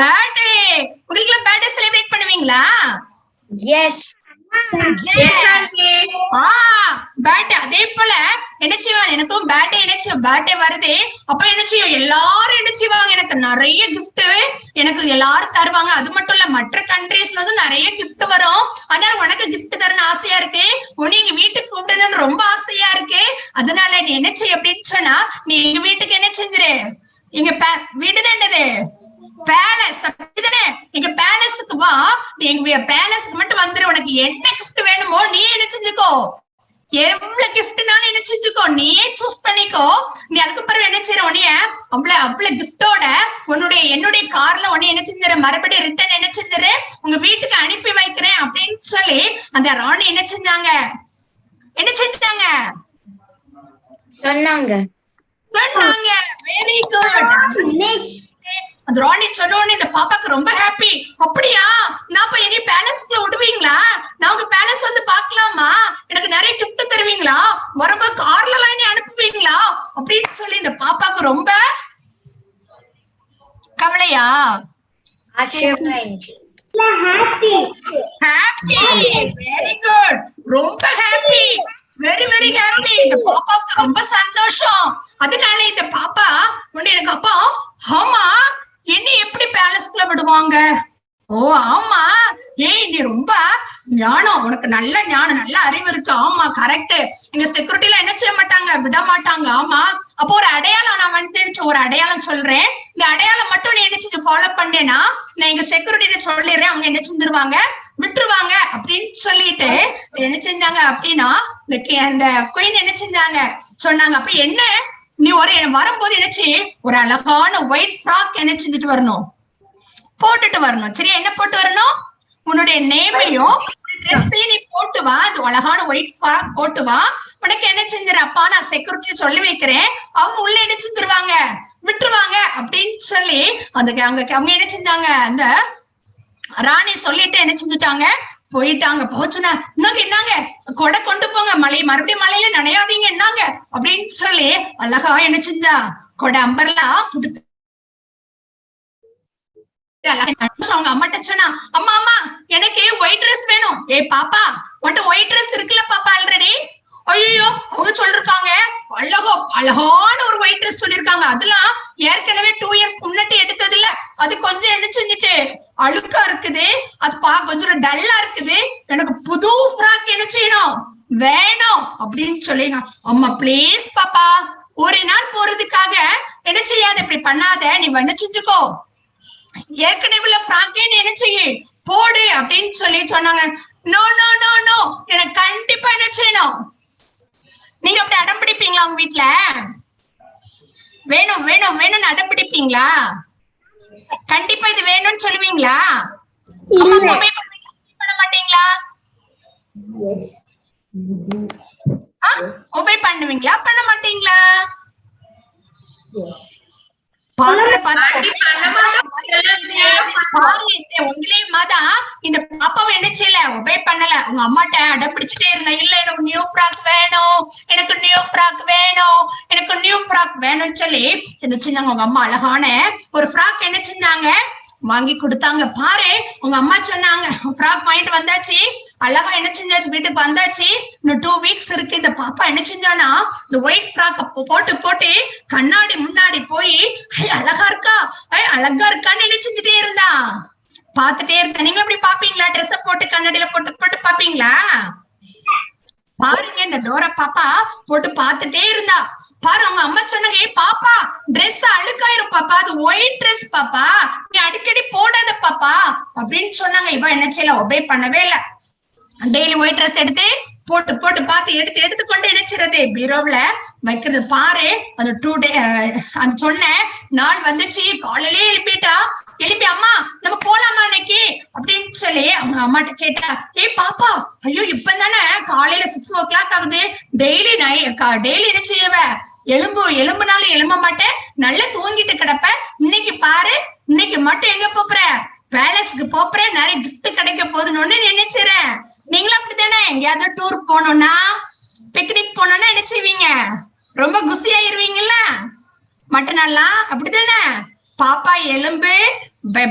பர்த்டே. உங்களுக்கு பர்த்டே செலிப்ரேட் பண்ணுவீங்களா? எஸ் பர்த்டே அதே போல என்ன செய்வாங்க, எனக்கும் பர்த்டே வருது. அப்ப என்ன செய்யும், எல்லாரும் என்ன செய்வாங்க, எனக்கு நிறைய கிஃப்ட் எனக்கு எல்லாரும் தருவாங்க. அது மட்டும் இல்ல, மற்ற கண்ட்ரீஸ்ல வந்து நிறைய கிஃப்ட் வரும். அதனால உனக்கு கிஃப்ட் தரணும் ஆசையா இருக்கு, உன்னை எங்க வீட்டுக்கு கூப்பிடணும்னு ரொம்ப ஆசையா இருக்கு. அதனால நீ என்ன செய்ய அப்படின்னு சொன்னா, நீ எங்க வீட்டுக்கு என்ன செஞ்சிரு, எங்க வீடு தான்டது பேலஸ், அப்படிதானே? எங்க பேலஸுக்கு வா, நீ எங்க பேலஸ்க்கு மட்டும் வந்துரு. உனக்கு என்ன கிஃப்ட் வேணுமோ நீ என்ன செஞ்சுக்கோ, எவ்வளவு கிஃப்ட்னாலும் என்ன செஞ்சுக்கோ, நீயே சூஸ் பண்ணிக்கோ. நீ அதுக்கு பிறகு என்ன செய்யற, உன்னைய அவ்வளவு கிஃப்டோட என்னுடைய கார்ல உன்னை என்ன செஞ்சிரு, மறுபடியும் ரிட்டர்ன் என்ன செஞ்சிரு, உங்க வீட்டுக்கு அனுப்பி வைக்கிறேன் அப்படின்னு சொல்லி அந்த ராணி என்ன செஞ்சாங்க சொன்னாங்க. Very good. அந்த ராணி சொன்னோன்னு இந்த பாப்பாக்கு ரொம்ப ஹாப்பி. அப்படியா, நான் இப்ப எங்க பேலஸ்க்குள்ள விடுவீங்களா, நான் உங்க பேலஸ் வந்து பாக்கலாமா, எனக்கு நிறைய கிஃப்ட் தருவீங்களா, வரும்போது கார்ல எல்லாம் அனுப்புவீங்களா அப்படின்னு சொல்லி இந்த பாப்பாக்கு ரொம்ப கவலையா, ஹாப்பி. வெரி குட், ரொம்ப ஹாப்பி, வெரி வெரி ஹாப்பி. இந்த பாப்பாவுக்கு ரொம்ப சந்தோஷம். அதனால இந்த பாப்பா எனக்கு அப்பா, ஆமா என்ன எப்படி பேலஸ்க்குள்ள விடுவாங்க, ஓ ஆமா, ஏய் நீ ரொம்ப ஞானம், உனக்கு நல்ல ஞானம், நல்ல அறிவு இருக்கு. ஆமா கரெக்ட், எங்க செக்யூரிட்டில என்ன செய்ய மாட்டாங்க, விட மாட்டாங்க. ஆமா, அப்போ ஒரு அடையாளம் நான் ஒரு அடையாளம் சொல்றேன், இந்த அடையாளம் மட்டும் நீ என்ன செஞ்சு ஃபாலோ பண்ணேன்னா நான் எங்க செக்யூரிட்டி சொல்லிடுறேன், அவங்க என்ன செஞ்சிருவாங்க, விட்டுருவாங்க அப்படின்னு சொல்லிட்டு என்ன செஞ்சாங்க அப்படின்னா, இந்த குயின் என்ன செஞ்சாங்க சொன்னாங்க. அப்ப என்ன, நீ வரும்போது என்னச்சு, ஒரு அழகான ஒயிட் ஃப்ராக் என்ன செஞ்சுட்டு வரணும், போட்டுட்டு வரணும். சரியா, என்ன போட்டு வரணும், உன்னுடைய நேமையும் ட்ரெஸ்ஸையும் நீ போட்டு வா, அது அழகான ஒயிட் ஃப்ராக் போட்டு வா. உனக்கு என்ன செஞ்சிரு, அப்பா நான் செக்யூரிட்டி சொல்லி வைக்கிறேன், அவங்க உள்ள என்ன செஞ்சிருவாங்க, விட்டுருவாங்க அப்படின்னு சொல்லி அவங்க என்ன செஞ்சாங்க, அந்த ராணி சொல்லிட்டு என்ன செஞ்சுட்டாங்க, போயிட்டாங்க. போச்சுன்னா என்னங்க கொடை கொண்டு போங்க, மறுபடியும் மழையில நனையாதீங்க என்னங்க அப்படின்னு சொல்லி அழகா என்ன செஞ்சா, கொடை அம்பர்லா கொடுத்து அவங்க அம்மாட்ட சொன்னா, அம்மா அம்மா எனக்கு ஒயிட் ட்ரெஸ் வேணும். ஏ பாப்பா, உன்கிட்ட ஒயிட் ட்ரெஸ் இருக்குல்ல பாப்பா ஆல்ரெடி. ஐயோ, அவங்க சொல்லிருக்காங்க அழகான ஒரு ஒயிட் ட்ரெஸ் சொல்லிருக்காங்க, அதெல்லாம் ஏற்கனவே 2 years முன்னாடி எடுத்தது இல்ல, அது கொஞ்சம் என்ன செஞ்சுட்டு அழுக்கா இருக்குது, அது கொஞ்சம் டல்லா இருக்குது, எனக்கு புது ஃப்ராக் என்ன செய்யணும் வேணும் அப்படின்னு சொல்லி, அம்மா பிளீஸ் பாப்பா, ஒரு நாள் போறதுக்காக என்ன செய்யாத, இப்படி பண்ணாத, நீ என்ன செஞ்சுக்கோ, ஏற்கனவே உள்ள ஃப்ராக்கே நீ என்ன செய்ய போடு அப்படின்னு சொல்லி சொன்னாங்க. நோ நோ நோ நோ, எனக்கு கண்டிப்பா என்ன செய்யணும். நீங்க அப்படி அடம் பிடிப்பீங்களா உங்க வீட்டுல? வேணும் வேணும் வேணும்னு அடம் பிடிப்பீங்களா? கண்டிப்பா இது வேணும்னு சொல்லுவீங்களா? பண்ண மாட்டீங்களா? ஒபே பண்ணுவீங்களா பண்ண மாட்டீங்களா? உங்களே மாதான் இந்த பாப்பாவை என்ன செய்யல, ஒபே பண்ணல. உங்க அம்மாட்ட அடம் பிடிச்சிட்டே இருந்தா, இல்ல எனக்கு நியூ ஃப்ராக் வேணும், எனக்கு நியூ ஃப்ராக் வேணும், எனக்கு நியூ ஃப்ராக் வேணும்னு சொல்லி என்ன செஞ்சாங்க, உங்க அம்மா அழகான ஒரு ஃப்ராக் என்ன செஞ்சாங்க, வாங்கி கொடுத்தாங்க. பாரு, உங்க அம்மா சொன்னாங்க ஃப்ராக் வாங்கிட்டு வந்தாச்சு, அழகா என்ன செஞ்சாச்சு, வீட்டுக்கு வந்தாச்சு, இன்னும் 2 வீக்ஸ் இருக்கு. இந்த பாப்பா என்ன செஞ்சானா, இந்த ஒயிட் ஃப்ராக் போட்டு போட்டு கண்ணாடி முன்னாடி போய் அழகா இருக்கா, அழகா இருக்கான்னு என்ன செஞ்சுட்டே இருந்தா, பாத்துட்டே இருக்க. நீங்க எப்படி பாப்பீங்களா? ட்ரெஸ் போட்டு கண்ணாடியில போட்டு போட்டு பாப்பீங்களா? பாருங்க, இந்த டோரா பாப்பா போட்டு பாத்துட்டே இருந்தா. பாரு, அவங்க அம்மா சொன்னாங்க, ஏய் பாப்பா, ட்ரெஸ் அழுக்காயிரும் பாப்பா, அது ஒயிட் ட்ரெஸ் பாப்பா, நீ அடிக்கடி போடாத பாப்பா அப்படின்னு சொன்னாங்க. இவ என்ன செய்யல, ஒபே பண்ணவே இல்ல. டெய்லி ஒயிட் ட்ரெஸ் எடுத்து போட்டு போட்டு பார்த்து எடுத்து எடுத்துக்கொண்டு நினைச்சிருது பீரோவ்ல வைக்கிறது. பாரு, அந்த 2 டே அந்த சொன்ன நாள் வந்துச்சு. காலையிலே எழுப்பிட்டா, எழுப்பி அம்மா நம்ம போலாமா இன்னைக்கு அப்படின்னு சொல்லி அவங்க அம்மாட்ட கேட்டா, ஏய் பாப்பா, ஐயோ இப்ப தானே காலையில 6 o'clock ஆகுது, டெய்லி என்ன செய்யவ, எலும்புனாலும் எழும்ப மாட்டேன், நல்லா தூங்கிட்டு கிடப்ப, இன்னைக்கு பாரு, இன்னைக்கு மட்டும் எங்க போற, பேலஸ்க்கு போற, நிறைய கிஃப்ட் கிடைக்க போகுதுன்னு நினைச்சிறேன். நீங்களும் அப்படித்தானே, எங்கேயாவது டூர் போனோம்னா, பிக்னிக் போனோம்னா என்ன செய்வீங்க, ரொம்ப குசி ஆயிருவீங்கல்ல. மற்ற நாள்லாம் அப்படித்தானே, பாப்பா எலும்பு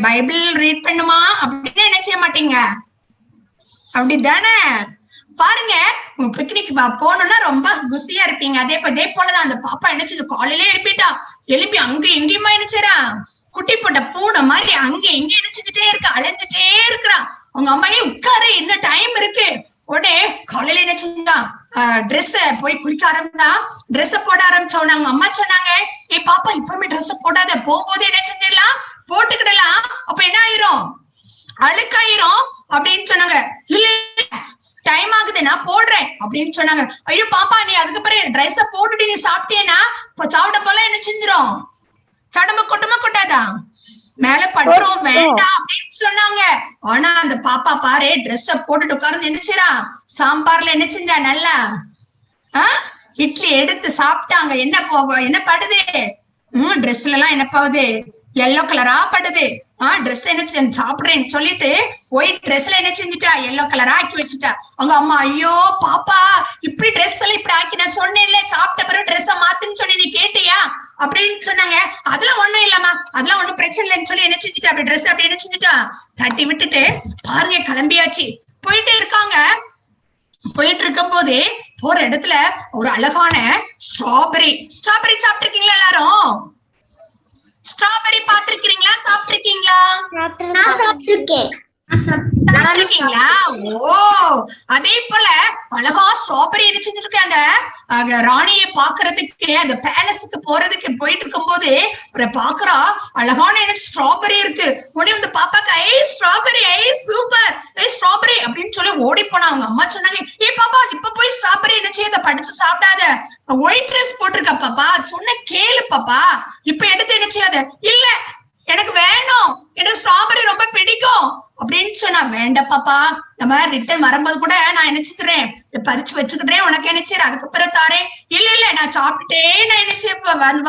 பைபிள் ரீட் பண்ணுமா அப்படின்னு என்ன செய்ய மாட்டீங்க, அப்படித்தானே? பாருங்க, பிக்னிக் போகணும்னா ரொம்ப குசியா இருப்பீங்க. அதே போலதான் அந்த பாப்பா என்னச்சு, காலையிலே எழுப்பிட்டா, எழுப்பி அங்க எங்கேயுமா என்னச்சுறா, குட்டி போட்ட பூனை மாதிரி அங்க எங்க நினைச்சுட்டே இருக்க, அலைஞ்சிட்டே இருக்கிறான். அவங்க அம்மாயே உட்காரு, என்ன டைம் இருக்கு. உடனே காலையில என்ன செஞ்சா, ட்ரெஸ் போய் குளிக்க ஆரம்பிச்சா, ட்ரெஸ் போட ஆரம்பிச்சோன்னு அவங்க அம்மா சொன்னாங்க, ஏய் பாப்பா இப்பவுமே ட்ரெஸ் போடாத, போகும்போது என்ன செஞ்சிடலாம், போட்டுக்கிடலாம், அப்ப என்ன ஆயிரும், அழுக்காயிரும் அப்படின்னு சொன்னாங்க. இல்ல டைம் ஆகுது, நான் போடுறேன் அப்படின்னு சொன்னாங்க. ஐயோ பாப்பா, நீ அதுக்கப்புறம் ட்ரெஸ் போட்டுட்டு நீ சாப்பிட்டேன்னா சாப்பிட போல என்ன செஞ்சிரும், சடம்பு கொட்டமா கொட்டாதா, மேல பட்டுரும், வேண்டாம் அப்படின்னு சொன்னாங்க. ஆனா அந்த பாப்பா பாரு, ட்ரெஸ் போட்டுட்டு உட்கார்ந்து நினைச்சிரா, சாம்பார்ல என்ன செஞ்சா, நல்லா இட்லி எடுத்து சாப்பிட்டாங்க. என்ன படுது, ட்ரெஸ்ல எல்லாம் என்ன போகுது, எல்லோ கலரா படுது. ட்ரெஸ் என்ன சாப்பிடுறேன்னு சொல்லிட்டு ஒயிட் ட்ரெஸ்ல என்ன செஞ்சுட்டா, எல்லோ கலரா ஆக்கி வச்சுட்டா. அவங்க அம்மா, ஐயோ பாப்பா, இப்படி ட்ரெஸ் எல்லாம் இப்படி ஆக்கி, நான் சொன்னேன்ல சாப்பிட்ட பிறகு ட்ரெஸ்ஸ மாத்துன்னு சொல்லி நீ கேட்டியா அப்படின்னு சொன்னாங்க. அதெல்லாம் ஒண்ணும் இல்லம்மா, அதெல்லாம் ஒண்ணும் பிரச்சனை இல்லைன்னு சொல்லி என்ன செஞ்சுட்டா, அப்படி ட்ரெஸ் அப்படி என்ன செஞ்சுட்டா, தட்டி விட்டுட்டு பாருங்க கிளம்பியாச்சு. போயிட்டே இருக்காங்க. போயிட்டு இருக்கும் போது போற இடத்துல ஒரு அழகான ஸ்ட்ராபெரி சாப்பிட்டு இருக்கீங்களா எல்லாரும்? ஸ்ட்ராபெரி பாத்திருக்கீங்களா, சாப்பிட்டிருக்கீங்களா? நான் சாப்பிட்டிருக்கேன். சாப்பிட்டிருக்கீங்களா? ஓ, அதே போல அழகா ஸ்ட்ராபெரி அடிச்சுட்டு அந்த ராணியை பாக்குறதுக்கு, அந்த பேலஸுக்கு போறதுக்கு போயிட்டு இருக்கும் போது ஒரு பாக்குறா, அழகான எனக்கு ஸ்ட்ராபெரி இருக்கு. உடனே வந்து பாப்பாக்கு, ஐ ஸ்ட்ராபெரி, ஐ சூப்பர், ஐ ஸ்ட்ராபெரி அப்படின்னு சொல்லி ஓடி போனா. அவங்க அம்மா சொன்னாங்க, ஏ பாப்பா இப்ப போய் ஸ்ட்ராபெரி என்ன செய்ய, படிச்சு சாப்பிடாத, ஒயிட் ட்ரெஸ் போட்டிருக்க பாப்பா, சொன்ன கேளு பாப்பா, இப்ப எடுத்து என்ன செய்யாத. இல்ல எனக்கு வேணும், எனக்கு ஸ்ட்ராபெரி ரொம்ப பிடிக்கும் அப்படின்னு சொன்னா. வேண்டாம் பாப்பா, நம்ம ரிட்டர்ன் வரும்போது கூட நான் நினைச்சுக்கிறேன், பறிச்சு வச்சுக்கிட்டேன், உனக்கு நினைச்சிரு, அதுக்கப்புறம் தாரேன். இல்ல நான் சாப்பிட்டுட்டே, நான் நினைச்சு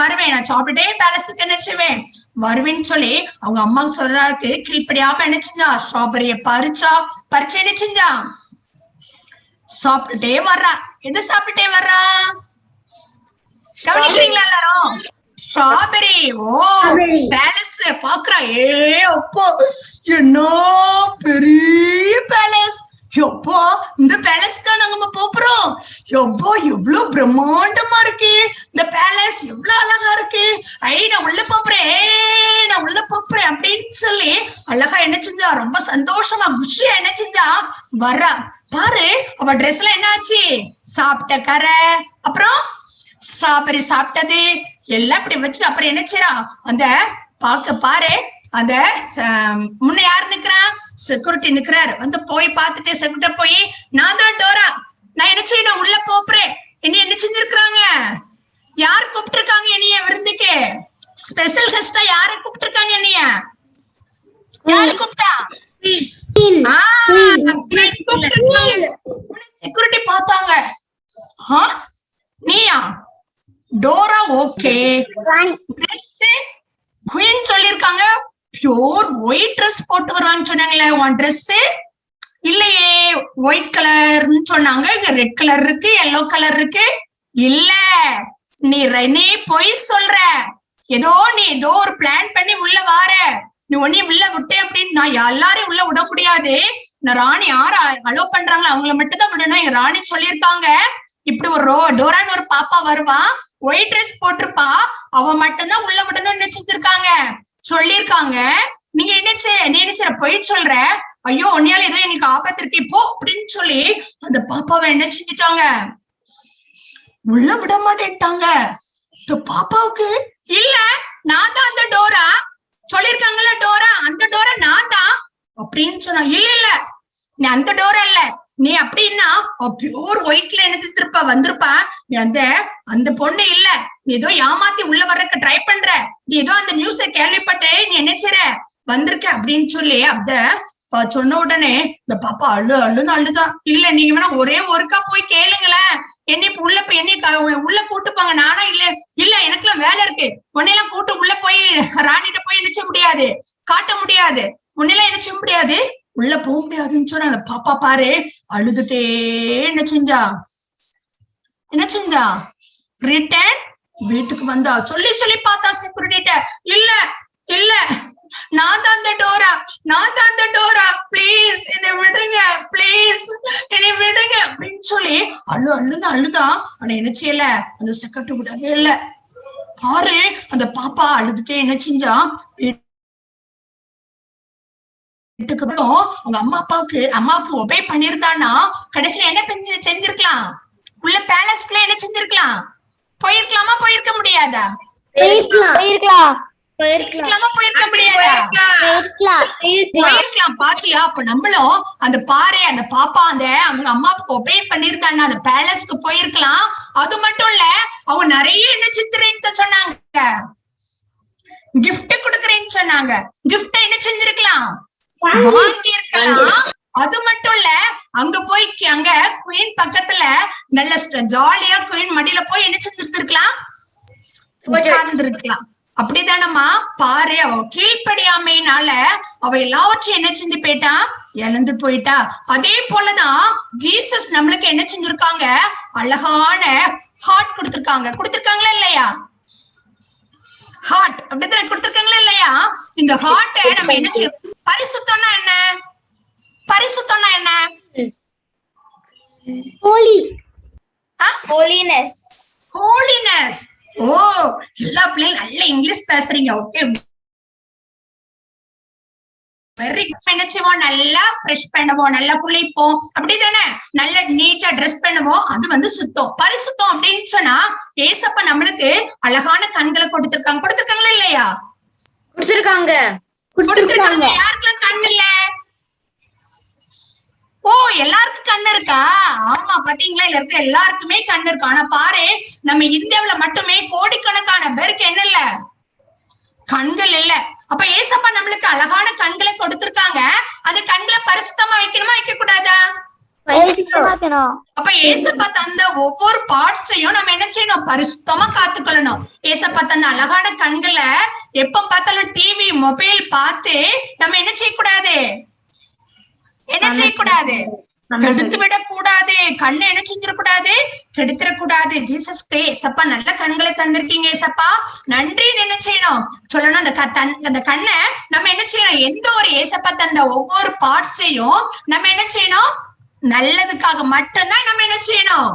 வருவேன், நான் சாப்பிட்டுட்டே பேலஸுக்கு நினைச்சுவேன் வருவேன்னு சொல்லி அவங்க அம்மா சொல்றாக்கு கீழ்ப்படியாம நினைச்சுஞ்சா. ஸ்ட்ராபெரிய பறிச்சு நினைச்சுஞ்சா, சாப்பிட்டுட்டே வர்றா. எது சாப்பிட்டுட்டே வர்றா, கவனிக்கிறீங்களா எல்லாரும்? ஸ்ட்ராபெரி. ஓ, பேலஸ் பாக்குறா. ஏ அப்போ என்ன பெரிய பேலஸ், எப்போ இந்த பேலஸ்க்கா நாங்க போறோம், எப்போ எவ்வளவு பிரம்மாண்டமா இருக்கு இந்த பேலஸ், எவ்வளவு அழகா இருக்கு, நான் உள்ள போறேன் அப்படின்னு சொல்லி அழகா என்ன செஞ்சா, ரொம்ப சந்தோஷமா குஷியா என்ன செஞ்சா வர்றா. பாரு, அவ ட்ரெஸ்ல என்ன ஆச்சு, சாப்பிட்ட கரை, அப்புறம் ஸ்ட்ராபெரி சாப்பிட்டது எல்லாம் இப்படி வச்சுட்டு அப்புறம் என்ன செய்யறா, அந்த பாரு அந்த முன்ன யாரு நிக்கிறா? செக்யூரிட்டி நிக்கிறாரு. வந்து போய் பார்த்துட்டு செக்யூரிட்டி போய், நான் தான் டோரா, நான் என்ன செய்யணும், உள்ள போறேன். என்ன செஞ்சிருக்காங்க? யாரு கூப்பிட்டு இருக்காங்க என்னைய விருந்துக்கு? ஸ்பெஷல் கெஸ்டா யாரை கூப்பிட்டு இருக்காங்க என்னைய? யாரு கூப்பிட்டா? செக்யூரிட்டி பார்த்தாங்க. நீயா டோரா? ஓகே. குயின் சொல்லிருக்காங்க பியூர் ஒயிட் ட்ரெஸ் போட்டு வருவான்னு சொன்னாங்களே, உன் ட்ரெஸ் இல்லையே, ஒயிட் கலர்னு சொன்னாங்க. இங்க ரெட் கலர் இருக்கு, எல்லோ கலர் இருக்கு. இல்ல, நீ பொய் சொல்ற. நீ ஏதோ ஒரு பிளான் பண்ணி உள்ள வார. நீ உன்னைய உள்ள விட்டேன் அப்படின்னு நான் எல்லாரையும் உள்ள விட முடியாது. நான் ராணி யார அலோ பண்றாங்களோ அவங்கள மட்டும் தான் விடணும். என் ராணி சொல்லியிருக்காங்க, இப்படி ஒரு டோரான்னு ஒரு பாப்பா வருவா, ஒயிட் ட்ரெஸ் போட்டிருப்பா, அவ மட்டும்தான் உள்ள விடணும்னு நினைச்சிருக்காங்க சொல்லியிருக்காங்க. நீங்க நினைச்ச பொய் சொல்ற. ஐயோ, உன்னையால ஏதோ எனக்கு ஆபத்து இருக்கு இப்போ அப்படின்னு சொல்லி அந்த பாப்பாவை என்ன செஞ்சுட்டாங்க, உள்ள விட மாட்டேட்டாங்க. பாப்பாவுக்கு இல்ல, நான் தான் அந்த டோரா சொல்லிருக்காங்கல்ல, டோரா அந்த டோரா நான் தான் அப்படின்னு சொன்னா. இல்ல, நீ அந்த டோரா இல்ல, நீ அப்படின்னா பியூர் ஒயிட்ல எனக்கு திருப்ப வந்திருப்பா. நீ அந்த பொண்ணு இல்ல, நீ ஏதோ ஏமாத்தி உள்ள வர்றதுக்கு ட்ரை பண்ற. நீ ஏதோ அந்த நியூஸ கேள்விப்பட்டு நீ நினைச்சிற வந்திருக்க அப்படின்னு சொல்லி சொன்ன உடனே இந்த பாப்பா அழுன்னு அழுதான். இல்ல, நீங்க வேணா ஒரே ஒருக்கா போய் கேளுங்களேன், என்னை உள்ள கூட்டுப்பாங்க. நானா இல்ல எனக்குலாம் வேலை இருக்கு, உன்னையெல்லாம் கூட்டு உள்ள போய் ராணிட்ட போய் நினைச்ச முடியாது, காட்ட முடியாது, உன்னையெல்லாம் நினைச்ச முடியாது, உள்ள போக முடியாதுன்னு சொன்ன. அந்த பாப்பா பாரு அழுதுட்டே என்ன செஞ்சா ரிட்டர்ன் வீட்டுக்கு வந்தா. சொல்லி பார்த்தா செக்யூரிட்டிட்ட, இல்ல நான் தான் அந்த டோரா, ப்ளீஸ் என்னை விடுங்க, ப்ளீஸ் என்னை விடுங்க அப்படின்னு சொல்லி அழுன்னு அழுதா. ஆனா என்ன செய்யல, அந்த செக்யூரிட்டி விடவே இல்ல. பாரு அந்த பாப்பா அழுதுட்டே என்ன செஞ்சா, வீட்டுக்கு அவங்க அம்மாவுக்கு ஒபே பண்ணிருந்தானா கடைசியில என்ன செஞ்சிருக்கலாம், உள்ள பேலஸ்க்குள்ள என்ன செஞ்சிருக்கலாம், போயிருக்க முடியாதா? போயிருக்க முடியாதா? போயிருக்கலாம். பாத்தியா? அப்ப நம்மளும் அந்த பாப்பா அவங்க அம்மாவுக்கு ஒபே பண்ணிருந்தான்னா அந்த பேலஸ்க்கு போயிருக்கலாம். அது மட்டும் இல்ல, அவங்க நிறைய என்ன சித்திரன்னு சொன்னாங்க, கிஃப்ட் கொடுக்கறேன்னு சொன்னாங்க. கிஃப்ட் என்ன செஞ்சிருக்கலாம், வாங்கி இருக்கலாம். அது மட்டும் இல்ல, அங்க குயின் பக்கத்துல நல்ல ஜாலியா குயின் மடியில போய் என்ன செஞ்சிருக்கலாம், உட்கார்ந்து இருக்கலாம். அப்படிதானம்மா? பாரு, அவ கீழ்ப்படியாமையினால அவ எல்லாவற்றையும் என்ன செஞ்சு போயிட்டா, இழந்து போயிட்டா. அதே போலதான் ஜீசஸ் நம்மளுக்கு என்ன செஞ்சிருக்காங்க, அழகான ஹார்ட் கொடுத்திருக்காங்களா இல்லையா? ஹார்ட் அப்படிதான் கொடுத்திருக்காங்களா இல்லையா? இந்த ஹார்ட்டை நம்ம என்ன செய்யணும், பரிசுத்தம்னா என்ன? ஹோலினஸ். ஓ, எல்லா பிள்ளைங்க நல்ல இங்கிலீஷ் பேசுறீங்க. ஓகே, என்ன செய்வோம், நல்லா பிரஷ் பண்ணுவோம், நல்லா குளிப்போம், அப்படிதானே? நல்ல நீட்டா ட்ரெஸ் பண்ணுவோம். அது சுத்தம். பரிசுத்தம் அப்படின்னு சொன்னா ஏசப்பா நம்மளுக்கு அழகான கண்களை கொடுத்திருக்காங்களா இல்லையா? கொடுத்திருக்காங்க. யாருக்கெல்லாம் கண் இல்ல? ஓ, எல்லாருக்கும் கண்ணு இருக்கா? ஆமா, பாத்தீங்களா, இல்ல இருக்க எல்லாருக்குமே கண்ணு இருக்கு. ஆனா பாரு, நம்ம இந்தியாவுல மட்டுமே கோடிக்கணக்கான பேருக்கு என்ன இல்ல, கண்கள் இல்ல. அப்ப ஏசப்பா நம்மளுக்கு அழகான கண்களை கொடுத்திருக்காங்க. அந்த கண்களை பரிசுத்தமா வைக்கணுமா, வைக்க கூடாதா? அப்ப ஏசப்பா தந்த ஒவ்வொரு பார்ட்ஸையும் நம்ம என்ன செய்யணும், பரிசுத்தமா காத்துக்கொள்ளணும். ஏசப்பா தந்த அழகான கண்களை எப்ப பார்த்தாலும் டிவி மொபைல் பார்த்து நம்ம என்ன செய்யக்கூடாது, கெடுத்து விடக்கூடாது. கண்ணை என்ன செஞ்சிடக்கூடாது, கெடுத்துடக்கூடாது. ஜீசஸ்க்கு ஏசப்பா நல்ல கண்களை தந்திருக்கீங்க ஏசப்பா, நன்றி என்ன செய்யணும் சொல்லணும். அந்த கண்ணை நம்ம என்ன செய்யணும், எந்த ஒரு ஏசப்பா தந்த ஒவ்வொரு பார்ட்ஸையும் நம்ம என்ன செய்யணும், நல்லதுக்காக மட்டும்தான் நம்ம என்ன செய்யணும்,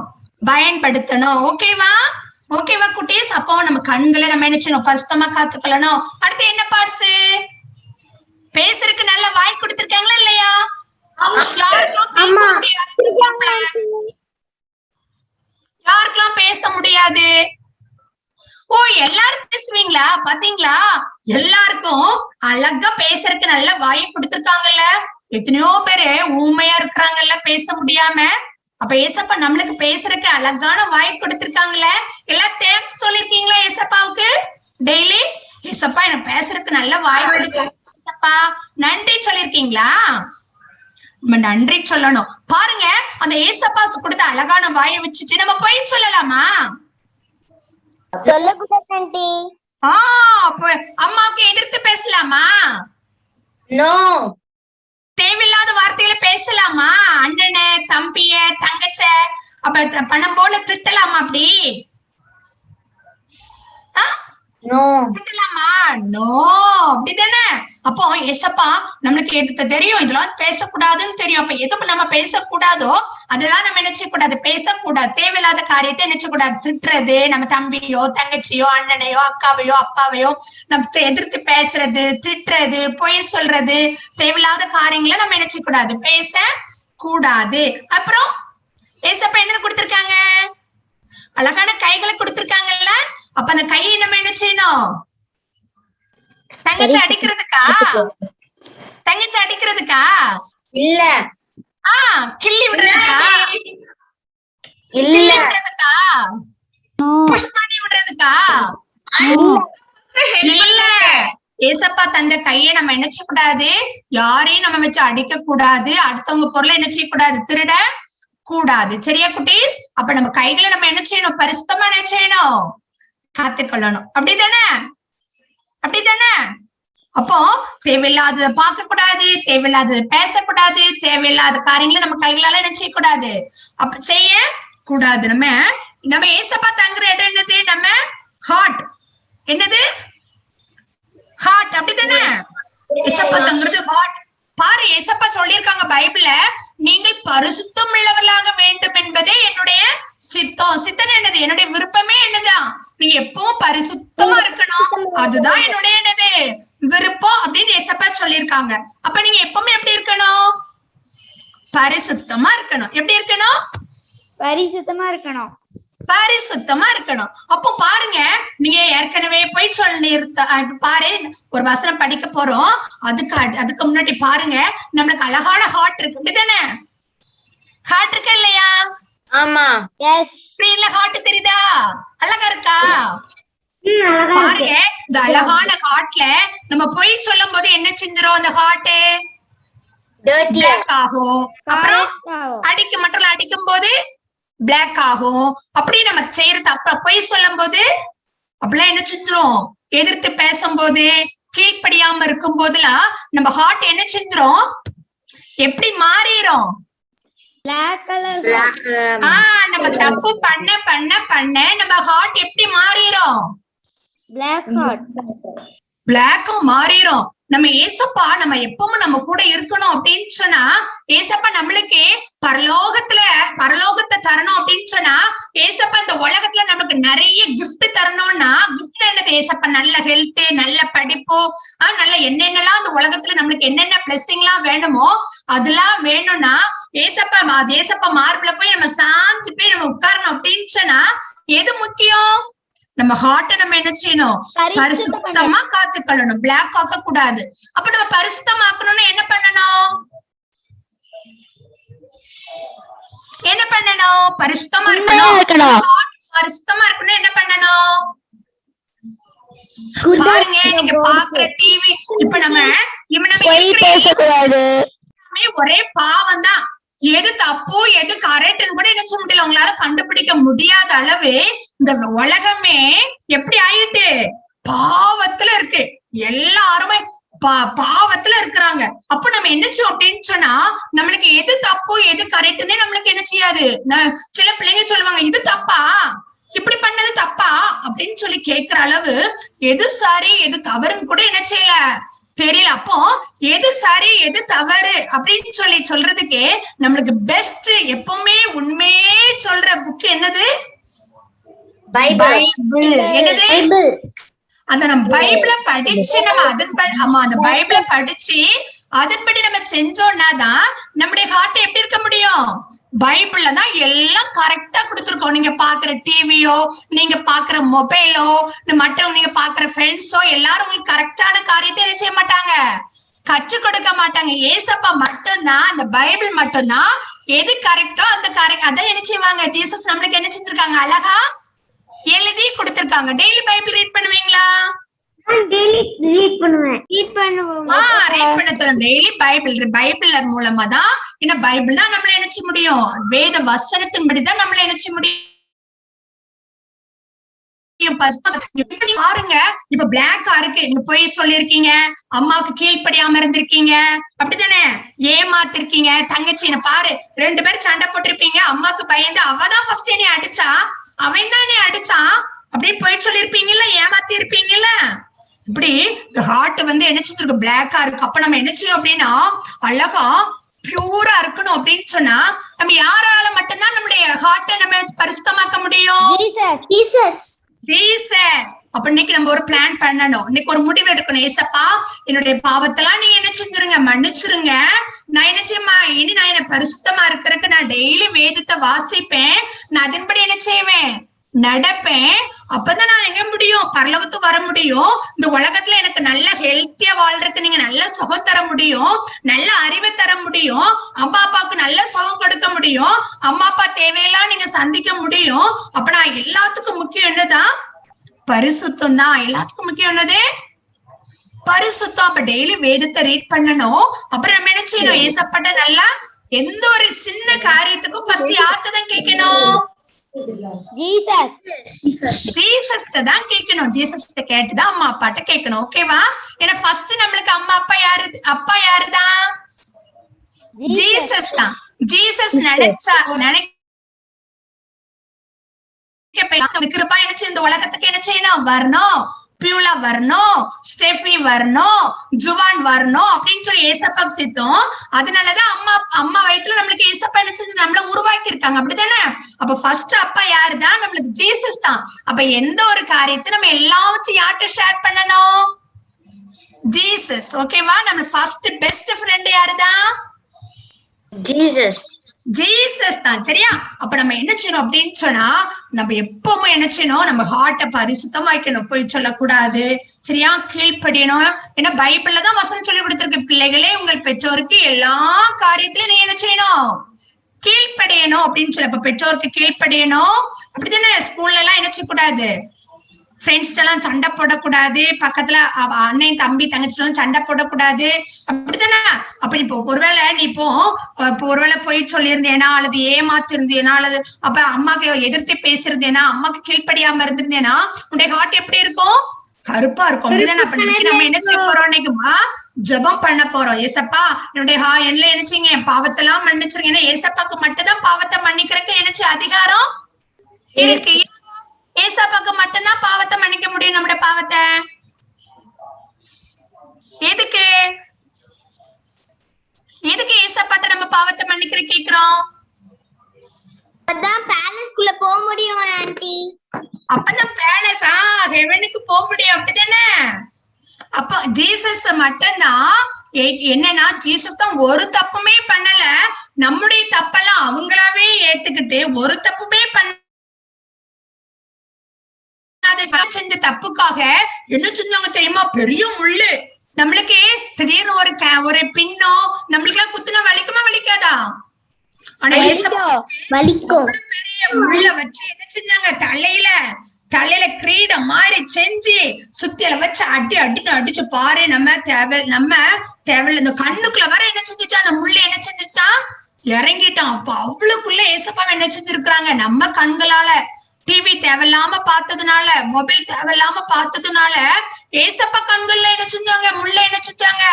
பயன்படுத்தணும். ஓகேவா குட்டீஸ்? அப்போ நம்ம கண்களை நம்ம என்ன செய்யணும், பரிசுத்தமா காத்துக்கொள்ளணும். அடுத்து என்ன பார்ட்ஸ்? பேசுறதுக்கு நல்ல வாய் கொடுத்திருக்காங்களா இல்லையா? யாருக்கெல்லாம் பேச முடியாது? ஓ, எல்லாரும் பேச பேசுவீங்களா? பாத்தீங்களா, எல்லாருக்கும் அழகா பேசுறதுக்கு நல்ல வாயை கொடுத்திருக்காங்கல்ல. எத்தனையோ பேரு ஊமையா இருக்கிறாங்கல்ல, பேச முடியாம. அப்ப ஏசப்பா நம்மளுக்கு பேசுறதுக்கு அழகான வாய் கொடுத்திருக்காங்கல்ல. எல்லாம் தேங்க்ஸ் சொல்லிருக்கீங்களா ஏசப்பாவுக்கு? டெய்லி ஏசப்பா எனக்கு பேசுறதுக்கு நல்ல வாய் கொடுத்திருக்கப்பா, நன்றி சொல்லிருக்கீங்களா? நம்ம நன்றி சொல்லணும். பாருங்க, அந்த ஏசப்பா கொடுத்த அழகான வாயை வச்சுட்டு நம்ம போய் சொல்லலாமா? சொல்லக்கூடாது ஆண்டி. அம்மாவுக்கு எதிர்த்து பேசலாமா? நோ. தேவையில்லாத வார்த்தைகளை பேசலாமா? அண்ணன, தம்பிய, தங்கச்ச அப்ப பணம் போல திட்டலாமா? அப்படி நோ. திட்டலாமா? நோ, அப்படிதானே? அப்போ ஏசப்பா நம்மளுக்கு எதுக்கு தெரியும், இதெல்லாம் பேசக்கூடாதுன்னு தெரியும். அப்ப எது நம்ம பேசக்கூடாதோ அதெல்லாம் நம்ம நினைச்சக்கூடாது, பேசக்கூடாது. தேவையில்லாத காரியத்தை நினைச்சக்கூடாது. திட்டுறது, நம்ம தம்பியோ தங்கச்சியோ அண்ணனையோ அக்காவையோ அப்பாவையோ நம்ம எதிர்த்து பேசுறது, திட்டுறது, பொய் சொல்றது, தேவையில்லாத காரியங்களை நம்ம நினைச்சக்கூடாது, பேச கூடாது. அப்புறம் ஏசப்பா என்ன கொடுத்திருக்காங்க? அழகான கைகளை கொடுத்திருக்காங்கல்ல. அப்ப அந்த கையை நம்ம என்ன செய்யணும்? தங்கச்சி அடிக்கிறதுக்கா? தங்கச்சி அடிக்கிறதுக்கா? இல்ல. கிள்ளி விடுறதுக்கா? இல்ல. விடுறதுக்கா? புஷ் பண்ணி விடுறதுக்கா? இல்ல. ஏசப்பா தந்த கையை நம்ம என்ன செய்யக்கூடாது? யாரையும் நம்ம வச்சு அடிக்க கூடாது, அடுத்தவங்க பொருளை என்ன செய்யக்கூடாது, திருட கூடாது. சரியா குட்டீஸ்? அப்ப நம்ம கைகளை நம்ம என்ன செய்யணும்? பரிசுத்தமா என்ன செய்யணும்? காத்துக்கொள்ளணும். அப்படிதானே? அப்படிதானே? அப்போ தேவையில்லாததை பார்க்க கூடாது, தேவையில்லாததை பேசக்கூடாது, தேவையில்லாத காரியங்களை நம்ம கைகளால என்ன செய்யக்கூடாது, அப்ப செய்ய கூடாது. நம்ம ஏசப்பா தங்குற இடம் என்னது? நம்ம ஹார்ட். என்னது? ஹார்ட். அப்படிதானே? ஏசப்பா தங்குறது ஹார்ட். பாரு, ஏசப்பா சொல்லியிருக்காங்க பைபிள்ல, நீங்கள் பரிசுத்தம் உள்ளவர்களாக வேண்டும் என்பதே என்னுடைய சித்தம். சித்தம் என்னது? என்னுடைய விருப்பமே என்னதான்? நீங்க எப்பவும் பரிசுத்தமா இருக்கணும், அதுதான் என்னுடைய என்னது விருப்பம் அப்படின்னு ஏசப்பா சொல்லியிருக்காங்க. அப்ப நீங்க எப்பவுமே எப்படி இருக்கணும்? பரிசுத்தமா இருக்கணும். எப்படி இருக்கணும்? பரிசுத்தமா இருக்கணும். பரிசுத்தமா இருக்கணும். அப்போ பாருங்க, நீங்க ஏற்கனவே போய் சொல்லி பாரு, ஒரு வசனம் படிக்க போறோம். அதுக்கு முன்னாடி பாருங்க, நம்மளுக்கு அழகான ஹார்ட் இருக்கு. அப்படிதானே? ஹார்ட் இருக்கா இல்லையா? ஆமா. எஸ். ஸ்கிரீன்ல ஹார்ட் தெரியுதா? அழகா இருக்கா? பாருங்க, இந்த அழகான ஹார்ட்ல நம்ம போய் சொல்லும் போது என்ன செஞ்சிரும்? அந்த ஹார்ட் பிளாக் ஆகும். அப்புறம் அடிக்கும் போது பிளாக் ஆகும். அப்படி நம்ம செய்யறது அப்ப பொய் சொல்லும் போது அப்படிலாம் என்ன செஞ்சிரும்? எதிர்த்து பேசும்போது, கீழ்ப்படியாம இருக்கும் போதுலாம் நம்ம ஹார்ட் என்ன செஞ்சிரும்? எப்படி மாறிடும்? நம்ம தப்பு பண்ண பண்ண பண்ண நம்ம ஹார்ட் எப்படி மாறிடும்? பிளாக்கும் மாறிடும். நம்ம ஏசப்பா நம்ம எப்பவும் நம்ம கூட இருக்கணும் அப்படின்னு சொன்னா, ஏசப்பா நம்மளுக்கு பரலோகத்தை தரணும் அப்படின்னு சொன்னா, ஏசப்பா இந்த உலகத்துல நமக்கு நிறைய கிஃப்ட் தரணும்னா, கிஃப்ட் என்னது? ஏசப்பா நல்ல ஹெல்த், நல்ல படிப்பு, நல்ல என்னென்னலாம் இந்த உலகத்துல நம்மளுக்கு என்னென்ன பிளெஸிங் எல்லாம் வேணுமோ அதெல்லாம் வேணும்னா, ஏசப்பா மார்பிள போய் நம்ம சாஞ்சு போய் நம்ம உட்காரணும் அப்படின்னு சொன்னா, எது முக்கியம்? நம்ம ஹார்ட்டை நம்ம என்ன செய்யணும்? பரிசுத்தமா காத்துக்கொள்ளணும், பிளாக் ஆக்க கூடாது. அப்ப நம்ம பரிசுத்தமாக்கணும்னு என்ன பண்ணணும்? பரிசுத்தமா இருக்கணும். பரிசுத்தமா இருக்கணும். என்ன பண்ணணும்? பாருங்க, நீங்க பாக்குற டிவி, இப்ப நம்ம ஒரே பாவம் தான். எது தப்பு எது கரெக்ட்னு கூட நினைச்ச முடியல. உங்களால கண்டுபிடிக்க முடியாத அளவு இந்த உலகமே எப்படி ஆயிட்டு பாவத்துல இருக்கு. எல்லாருமே பாவத்துல இருக்கிறாங்க. அப்ப நம்ம என்னச்சோம் அப்படின்னு சொன்னா, நம்மளுக்கு எது தப்பு எது கரெக்ட்னே நம்மளுக்கு என்ன செய்யாது. சில பிள்ளைங்க சொல்லுவாங்க, இது தப்பா, இப்படி பண்ணது தப்பா அப்படின்னு சொல்லி கேட்கிற அளவு எது சரி எது தவறுன்னு கூட என்ன செய்யல தெரியல. அப்போ எது சரி எது தவறு அப்படின்னு சொல்லி சொல்றதுக்கு நம்மளுக்கு பெஸ்ட் எப்பவுமே உண்மையே சொல்ற புக் என்னது? பைபிள். என்னது? அந்த நம்ம பைபிள படிச்சு நம்ம அந்த பைபிள படிச்சு அதன்படி நம்ம செஞ்சோம்னா தான் நம்முடைய ஹார்ட் எப்படி இருக்க முடியும்? பைபிள்ல தான் எல்லாம் கரெக்டா கொடுத்துருக்கோம். நீங்க பாக்குற டிவியோ, நீங்க பாக்குற மொபைலோ, மற்றவங்க நீங்க பாக்குற ஃப்ரெண்ட்ஸோ எல்லாரும் உங்களுக்கு கரெக்டான காரியத்தை என்ன செய்ய மாட்டாங்க, கற்றுக் கொடுக்க மாட்டாங்க. ஏசப்பா மட்டும்தான், அந்த பைபிள் மட்டும்தான் எது கரெக்டோ அந்த அதான் என்ன செய்வாங்க, ஜீசஸ் நம்மளுக்கு என்ன செஞ்சிருக்காங்க, அழகா எழுதி கொடுத்திருக்காங்க. டெய்லி பைபிள் ரீட் பண்ணுவீங்களா? ரீட் பண்ணுவேன். டெய்லி பைபிள் மூலமா தான், ஏன்னா பைபிள் தான் நம்மள நினைச்ச முடியும், வேத வசனத்தின்படிதான் நம்மள நினைச்ச முடியும். பாருங்க, இப்ப பிளாக்கா இருக்கு, நீங்க போய் சொல்லிருக்கீங்க, அம்மாவுக்கு கீழ்ப்படியாம இருந்திருக்கீங்க, அப்படித்தானே, ஏமாத்திருக்கீங்க தங்கச்சி. பாரு, 2 பேரும் சண்டை போட்டிருப்பீங்க, அம்மாக்கு பயந்து அவதான் ஃபர்ஸ்ட் என்னை அடிச்சா, அவன் தான் என்னை அடிச்சான் அப்படின்னு போய் சொல்லிருப்பீங்கல்ல, ஏமாத்தி இருப்பீங்கல்ல. இப்படி ஹார்ட் வந்து என்னச்சிருக்கு, பிளாக்கா இருக்கு. அப்ப நம்ம என்ன செய்யணும் அப்படின்னா, அழகா பியூரா இருக்கணும் அப்படின்னு சொன்னா நம்ம யாரால மட்டும்தான் நம்மளுடைய ஹார்ட்டை நம்ம பரிசுத்தமாக்க முடியும்? ஜீசஸ். அப்ப இன்னைக்கு நம்ம ஒரு பிளான் பண்ணணும், இன்னைக்கு ஒரு முடிவு எடுக்கணும். ஏசப்பா, என்னுடைய பாவத்தெல்லாம் நீங்க என்ன செஞ்சிருங்க, மன்னிச்சிருங்க. நான் என்ன செய்யுமா, இனி நான் என்ன பரிசுத்தமா இருக்கிறதுக்கு நான் டெய்லி வேதத்தை வாசிப்பேன், நான் அதன்படி என்ன செய்வேன், நடப்பேன். அப்பதான் நான் எங்க முடியும், பரலோகத்துக்கு வர முடியும். இந்த உலகத்துல எனக்கு நல்ல ஹெல்த்தியா வாழ்றதுக்கு நீங்க நல்ல சுகம் தர முடியும், நல்ல அறிவை தர முடியும், அம்மா அப்பாவுக்கு நல்ல சுகம் கொடுக்க முடியும், அம்மா அப்பா தேவையெல்லாம் நீங்க சந்திக்க முடியும். அப்ப நான் எல்லாத்துக்கும் முக்கியம் என்னதான், பரிசுத்தம் தான். எல்லாத்துக்கும் முக்கியம் என்னது, பரிசுத்தம். அப்ப டெய்லி வேதத்தை ரீட் பண்ணணும். அப்புறம் நம்ம என்ன செய்யணும், ஏசப்பட்ட நல்லா எந்த ஒரு சின்ன காரியத்துக்கும் ஃபர்ஸ்ட் யார்கிட்ட தான் கேட்கணும், ஜீசஸ்ட தான் கேட்கணும். ஜீசஸ்ட கேட்டுதான் அம்மா அப்பாட்ட கேட்கணும். ஓகேவா? ஏன்னா ஃபர்ஸ்ட் நம்மளுக்கு அம்மா அப்பா யாரு, அப்பா யாருதான், ஜீசஸ் தான். ஜீசஸ் நினைச்சா கிருபா என்ன இந்த உலகத்துக்கு என்ன செய்யணும், வரணும், பியூலா வரணும், ஸ்டெஃபி வரணும், ஜுவான் வரணும் அப்படின்னு சொல்லி ஏசப்பாக்கு சித்தம். அதனாலதான் அம்மா வயிற்றுல நம்மளுக்கு ஏசப்பா என்ன செஞ்சு நம்மள உருவாக்கி இருக்காங்க, அப்படித்தானே? அப்ப ஃபர்ஸ்ட் அப்பா யாருதான், நம்மளுக்கு ஜீசஸ் தான். அப்ப எந்த ஒரு காரியத்தை நம்ம எல்லாவற்றையும் யார்கிட்ட ஷேர் பண்ணணும், ஜீசஸ். ஓகேவா? நம்ம ஃபர்ஸ்ட் பெஸ்ட் ஃப்ரெண்ட் யாருதான், ஜீசஸ் தான். சரியா? அப்ப நம்ம என்ன செய்யணும் அப்படின்னு சொன்னா, நம்ம எப்பவுமே என்ன செய்யணும், நம்ம ஹார்ட்டை பரிசுத்தமா வைக்கணும், போய் சொல்லக்கூடாது. சரியா? கீழ்ப்படியணும். ஏன்னா பைபிள்ல தான் வசனம் சொல்லி கொடுத்திருக்கு, பிள்ளைகளே உங்கள் பெற்றோருக்கு எல்லா காரியத்திலயும் நீ என்ன செய்யணும், கீழ்ப்படியணும் அப்படின்னு சொல்லி. அப்ப பெற்றோருக்கு கீழ்ப்படியணும், அப்படித்தானே? ஸ்கூல்ல எல்லாம் என்ன செய்யக்கூடாது, ஃப்ரெண்ட்ஸ்ட எல்லாம் சண்டை போடக்கூடாது, பக்கத்துல அண்ணன் தம்பி தங்கச்சிட்டு சண்டை போடக்கூடாது, அப்படித்தானே? அப்படி இப்போ ஒருவேளை நீ இப்போ ஒருவேளை போய் சொல்லியிருந்தேனா, அல்லது ஏமாத்து இருந்தேனா, அல்லது அப்ப அம்மாக்கு எதிர்த்து பேசிருந்தேனா, அம்மாக்கு கீழ்ப்படியாம இருந்திருந்தேனா, உன்னுடைய ஹார்ட் எப்படி இருக்கும், கருப்பா இருக்கும், அப்படிதானே? அப்ப நம்ம என்ன செய்ய போறோம், இன்னைக்குமா ஜெபம் பண்ண போறோம். ஏசப்பா, என்னுடைய என்ன நினைச்சீங்க, பாவத்தெல்லாம் மன்னிச்சிருங்க. ஏன்னா ஏசப்பாக்கு மட்டும்தான் பாவத்தை மன்னிக்கிறதுக்கு நினைச்ச அதிகாரம் இருக்கு. ஏசப்பாக்கு மட்டும்தான் பாவத்தை மன்னிக்க முடியும், நம்முடைய பாவத்தை. எதுக்கு ஏசப்பாட்ட நம்ம பாவத்தை மன்னிக்கிற கேக்குறோம்? அதான் பேலஸ்க்குள்ள போக முடியும் ஆன்ட்டி. அப்பதான் பேலஸா ஹெவனுக்கு போக முடியும், அப்படிதானே? அப்ப ஜீசஸ் மட்டும்தான் என்னன்னா, ஜீசஸ் தான் ஒரு தப்புமே பண்ணல, நம்முடைய தப்பெல்லாம் அவங்களாவே ஏத்துக்கிட்டு ஒரு தப்புமே பண்ண செஞ்ச தப்புக்காக என்ன செஞ்சாங்க தெரியுமா, பெரிய முள்ளு. நம்மளுக்கு திடீர்னு ஒரு பின்னோ நம்மளுக்கு எல்லாம் குத்துனா வலிக்குமா வலிக்காதா? ஆனா வலிக்கும். பெரிய முள்ள வச்சு என்ன செஞ்சாங்க, தலையில கிரீடம் மாதிரி செஞ்சு சுத்தியில வச்சு அடிச்சு பாரு. நம்ம தேவை இந்த கண்ணுக்குள்ள வர என்ன செஞ்சுச்சா, அந்த முள்ள என்ன செஞ்சுச்சா, இறங்கிட்டான். அப்ப அவ்வளவுக்குள்ள ஏசப்பா என்ன செஞ்சிருக்கிறாங்க, நம்ம கண்களால டிவி தேவையில்லாம பார்த்ததுனால, மொபைல் தேவையில்லாம பார்த்ததுனால ஏசப்பா கண்கள்ல என்ன செஞ்சாங்க, முள்ள என்ன செஞ்சாங்க,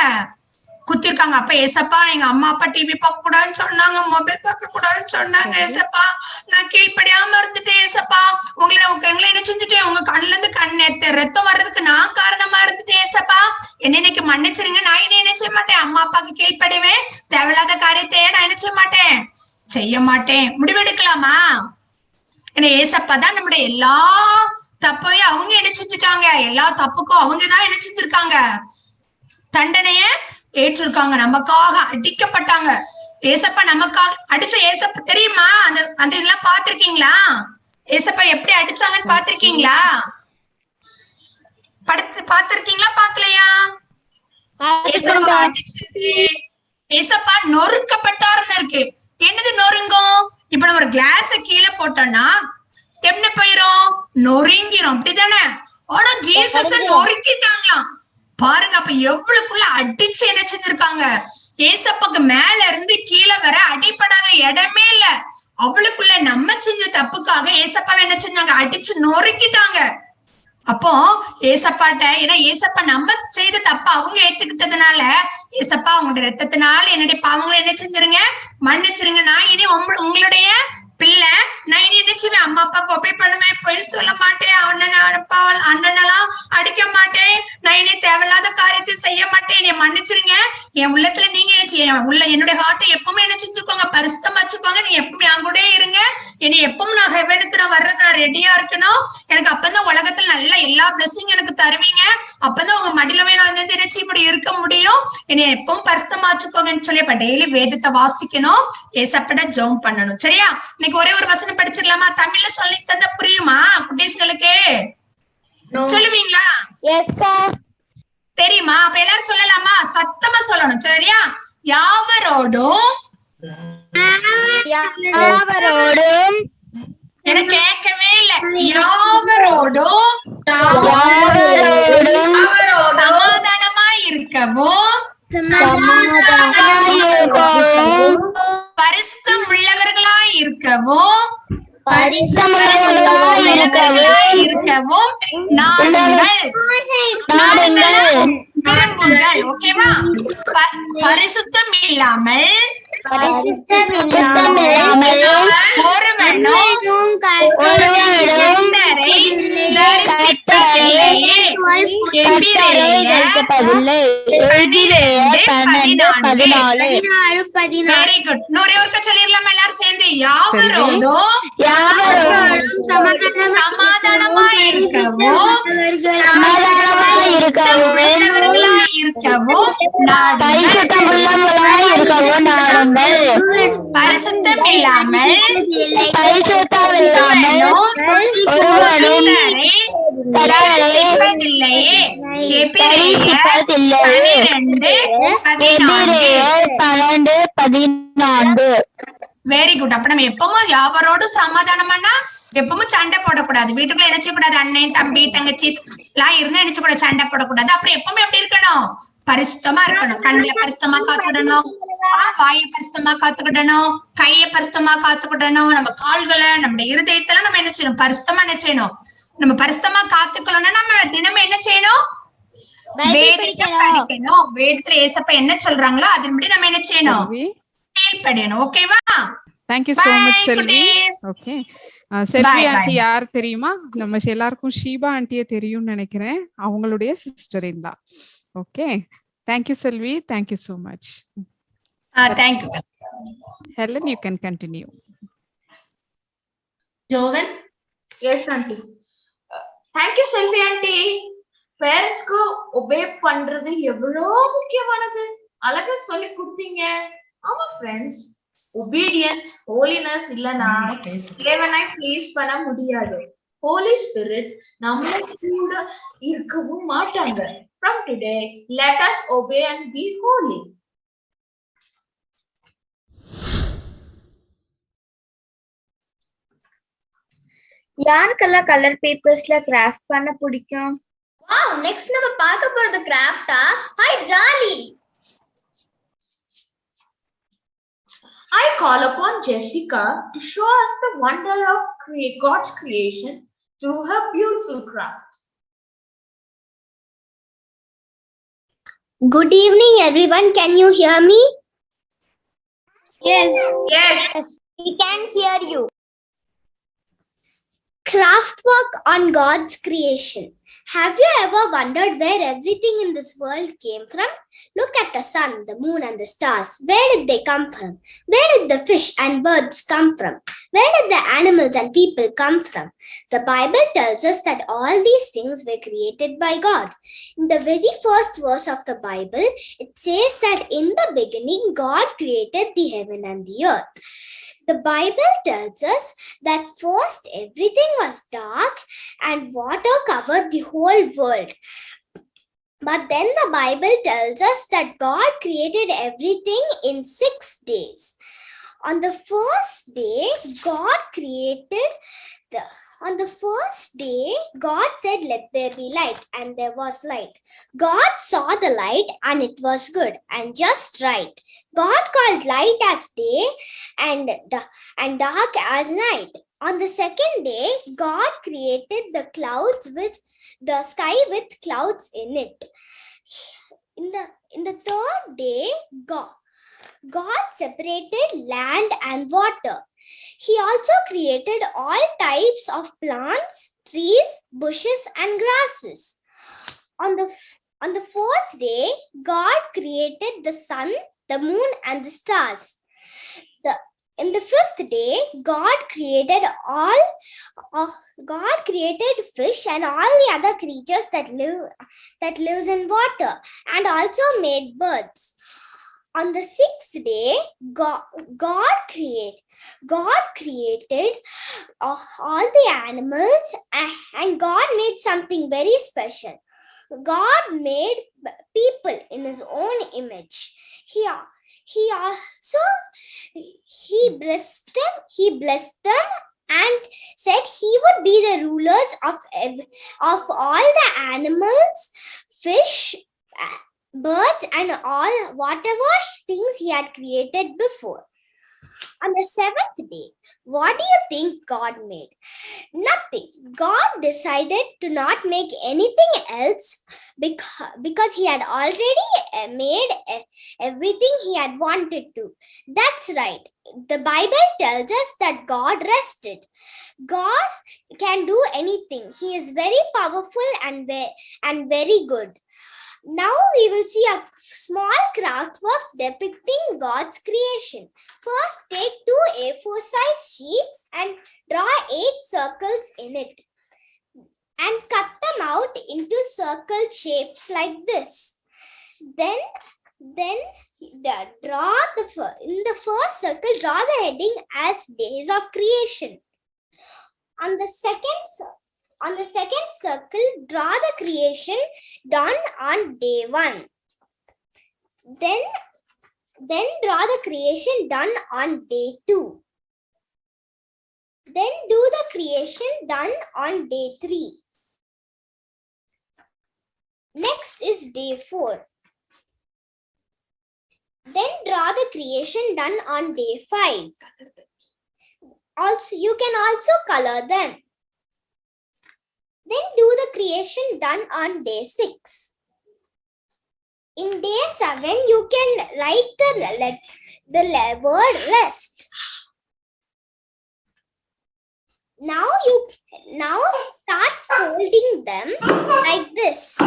குத்திருக்காங்க. அப்ப ஏசப்பா, எங்க அம்மா அப்பா டிவி பார்க்க கூடாதுன்னு சொன்னாங்க, மொபைல் பார்க்க கூடாதுன்னு சொன்னாங்க, ஏசப்பா நான் கீழ்ப்படியாம இருந்துட்டேன், ஏசப்பா எங்களை என்ன செஞ்சுட்டேன், உங்க கண்ணுல இருந்து ரத்தம் வர்றதுக்கு நான் காரணமா இருந்துட்டேன், ஏசப்பா என்ன இன்னைக்கு மன்னிச்சிருங்க. நான் இனி என்ன செய்ய மாட்டேன், அம்மா அப்பாவுக்கு கீழ்ப்படிவேன், தேவையில்லாத காரியத்தை நான் என்ன செய்ய மாட்டேன். முடிவெடுக்கலாமா? ஏன்னா ஏசப்பா தான் நம்முடைய எல்லா தப்பையும் அவங்க இணைச்சிட்டாங்க, எல்லா தப்புக்கும் அவங்கதான் இணைச்சிருக்காங்க, தண்டனைய ஏற்றிருக்காங்க, நமக்காக அடிக்கப்பட்டாங்க. ஏசப்பா நமக்காக அடிச்ச ஏசப்பா தெரியுமா? அந்த அந்த இதெல்லாம் பாத்திருக்கீங்களா? ஏசப்பா எப்படி அடிச்சாங்கன்னு பாத்திருக்கீங்களா? படத்து பாத்திருக்கீங்களா பாக்கலையா? ஏசப்பா அடிச்சிருக்கு, ஏசப்பா நொறுக்கப்பட்டாருன்னு இருக்கு. என்னது நொறுங்கும்? இப்ப நம்ம ஒரு கிளாஸ கீழே போட்டோம்னா என்ன போயிரும்? நொறுங்கிரும், அப்படிதானே? ஆனா ஜீசஸ் நொறுக்கிட்டாங்களாம். பாருங்க, அப்ப எவ்வளவுக்குள்ள அடிச்சு என்ன செஞ்சிருக்காங்க? ஏசப்பாக்கு மேல இருந்து கீழே வர அடிப்படாத இடமே இல்ல. அவளுக்குள்ள நம்ம செஞ்ச தப்புக்காக ஏசப்பாவை என்ன செஞ்சாங்க? அடிச்சு நொறுக்கிட்டாங்க. அப்போ ஏசப்பாட்ட, ஏன்னா ஏசப்பா நம்ம செய்த தப்ப அவங்க ஏத்துக்கிட்டதுனால, ஏசப்பா உங்களுடைய ரத்தத்தினால என்னுடைய பாவங்களை என்ன செஞ்சிருங்க? மன்னிச்சிருங்க. நான் இனி உங்களுடைய பிள்ளை. நான் இனி என்ன செய்வேன்? அம்மா அப்பா கோப்பை பண்ணுவேன், பொய் சொல்ல மாட்டேன், அண்ணனெல்லாம் அடிக்க மாட்டேன், நான் இனி தேவையில்லாத காரியத்தை செய்ய மாட்டேன், என்னை மன்னிச்சிருங்க. என் உள்ளத்துல நீங்க என்னுடைய ஹார்ட்டை எப்பவுமே என்ன செஞ்சுக்கோங்க? பரிசுத்தமா வச்சுக்கோங்க. நீங்க எப்பவுமே என் கூட இருங்க. என்னை எப்பவும் நான் ஹெவனுக்கு நான் வர்றதுக்கு நான் ரெடியா இருக்கணும். எனக்கு அப்பதான் உலகத்துல நல்ல எல்லா பிளஸிங் எனக்கு தருவீங்க. அப்பதான் உங்க மடியிலவே நான் வந்து நினைச்சு இப்படி இருக்க முடியும். என்னை எப்பவும் பரிசுத்தமா வச்சுக்கோங்கன்னு சொல்லி அப்ப டெய்லி வேதத்தை வாசிக்கணும், ஏசப்பட ஜெபம் பண்ணணும். சரியா? இன்னைக்கு ஒரே ஒரு வசனம் படிச்சிடலாமா? தமிழ்ல சொல்லி தந்த புரியுமா குட்டீஸ்களுக்கு? சொல்லுவீங்களா? தெரியுமா? அப்ப எல்லாரும் சொல்லலாமா? சத்தமா சொல்லணும். சரியா? யாவரோடும் எனக்கு கேட்கவே இல்லை. யாவரோடும் சமாதானமா இருக்கவும் பரிசுத்தம் உள்ளவர்களாய் இருக்கவும் விரும்புங்கள். ஓகேவா? பரிசுத்தம் இல்லாமல் ஒருவனும் கர்த்தரை தரிசிப்பதில்லையே. Very good. ஒரே ஒருக்க சொல்லிடலாமா எல்லாரும் சேர்ந்து? யாவரோடும் சமாதானமா இருக்கவும் இருக்கவும் பரிசுத்தம் இல்லாமல் தரிசிப்பதில்லையே. 12:14. Very good. அப்ப நம்ம எப்பவும் யாவரோடும் சமாதானமானா எப்பவும் சண்டை போடக்கூடாது. வீட்டுக்குள்ள நினைச்சக்கூடாது. அண்ணன் தம்பி தங்கச்சி எல்லாம் இருந்தா நினைச்சக்கூடாது, சண்டை போடக்கூடாது. அப்புறம் எப்பவுமே எப்படி இருக்கணும்? பரிசுத்தமா இருக்கணும். கண்ணுல பரிசுத்தமா காத்துக்கிடணும், வாயை பரிசுத்தமா காத்துக்கிடணும், கையை பரிசுத்தமா காத்துக்கிடணும், நம்ம கால்களை நம்முடைய இருதயத்தெல்லாம் நம்ம என்ன செய்யணும்? பரிசுத்தமா என்ன செய்யணும்? நம்ம பரிசுத்தமா காத்துக்கணும்னா நம்ம தினமும் என்ன செய்யணும்? வேதத்தை படிக்கணும். வேதத்துல ஏசப்பா என்ன சொல்றாங்களோ அதன்படி நம்ம என்ன செய்யணும்? செயல்படணும். ஓகேவா? Thank you so much, Selvi. Okay, Selvi aunty யார் தெரியுமா? நம்ம எல்லாருக்கும் ஷீபா ஆண்டியே தெரியும்னு நினைக்கிறேன். அவங்களுடைய sister in law. Okay, thank you, Selvi. Thank you so much. Thank you. Helen, you can continue. Joven? Yes, auntie. Thank you, Selvi auntie. பேரண்ட்ஸ்க்கு obey பண்றது எவ்வளவு முக்கியமானது. அழகா சொல்லி கொடுத்தீங்க. ஆமா ஃப்ரெண்ட்ஸ், ஒபீடியன்ஸ் ஹோலினஸ் இல்லனா இறைவனை ப்ளீஸ் பண்ண முடியாது. ஹோலி ஸ்பிரிட் நம்ம கூட இருக்கவும் மாட்டாங்க. From today, let us obey and be holy. யாருக்கெல்லாம் கலர் பேப்பர்ஸ்ல கிராஃப்ட் பண்ண பிடிக்கும்? வாவ், நெக்ஸ்ட் நம்ம பார்க்க போறது கிராஃப்டா? Hi jolly. I call upon Jessica to show us the wonder of God's creation through her beautiful craft. Good evening, everyone. Can you hear me? Yes. Yes. We can hear you. Craft work on God's creation. Have you ever wondered where everything in this world came from? Look at the sun, the moon, and the stars. Where did they come from? Where did the fish and birds come from? Where did the animals and people come from? The Bible tells us that all these things were created by God. In the very first verse of the Bible, it says that in the beginning, God created the heaven and the earth. The Bible tells us that first everything was dark and water covered the whole world. But then the Bible tells us that God created everything in 6 days. On the first day, God said, "Let there be light," and there was light. God saw the light and it was good and just right. God called light as day and dark as night. On the second day, God created the sky with clouds in it. In the third day, God separated land and water. He also created all types of plants, trees, bushes, and grasses. On the fourth day, God created the sun, the moon, and the stars. In the fifth day, God created fish and all the other creatures that lives in water, and also made birds. On the sixth day, God created all the animals, and God made something very special. God made people in His own image. He blessed them and said He would be the rulers of all the animals, fish, birds, and all whatever things He had created before. On the seventh day, what do you think God made? Nothing. God decided to not make anything else because He had already made everything He had wanted to. That's right. The Bible tells us that God rested. God can do anything. He is very powerful and very good. Now we will see a small craft work depicting God's creation. First, take 2 A4 size sheets and draw 8 circles in it. And cut them out into circle shapes like this. Then in the first circle, draw the heading as days of creation. On the second circle, draw the creation done on day 1. Then draw the creation done on day 2. Then do the creation done on day 3. Next is day 4. Then draw the creation done on day 5. Also, you can also color them. Then do the creation done on day 6. In day 7, you can write the word rest. Now start folding them like this.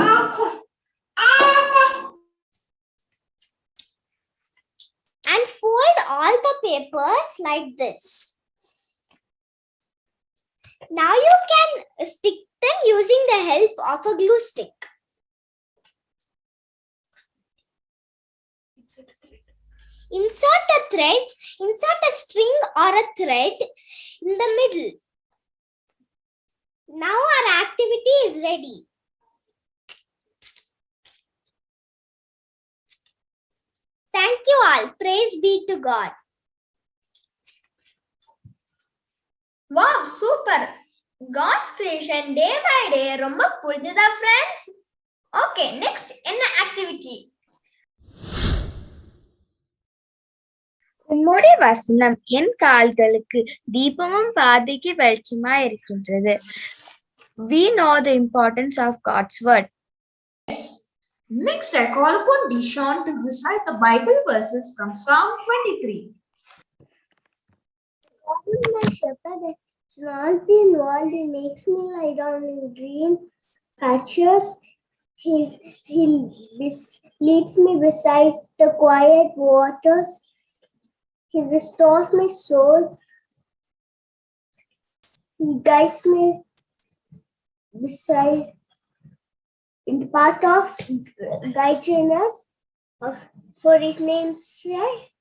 And fold all the papers like this. Now you can stick them using the help of a glue stick. Insert a string or a thread in the middle. Now our activity is ready. Thank you all. Praise be to God. Wow, super. God's creation day by day ரொம்ப புரிஞ்சுதா friends? Okay, next என்ன activity? உம்முடைய வசனம் என் கால்களுக்கு தீபமும் பாதைக்கு வெளிச்சமா இருக்கின்றது. We know the importance of God's word. Next, I call upon Dishon to recite the Bible verses from Psalm 23. God is my shepherd, I shall not be in want. He makes me lie down in green pastures. He leads me beside the quiet waters. He restores my soul. guides me beside in the path of righteousness for his name's sake.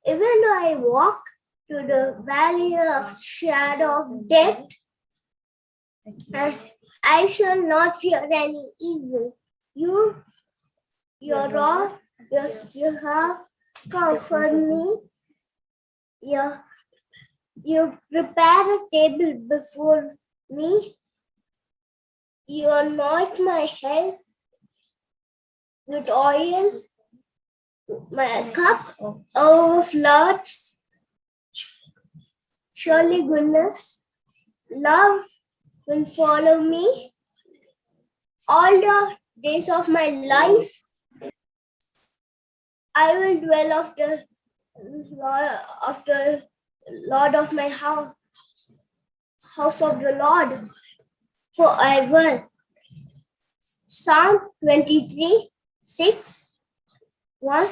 Even though I walk through the valley of shadow of death, I shall not fear any evil. Your rod, you have comfort me. You prepare a table before me. You anoint my head with oil. My cup overflows. Surely goodness, love will follow me all the days of my life. I will dwell of the Lord of my house of the Lord forever. Psalm 23, 6, 1,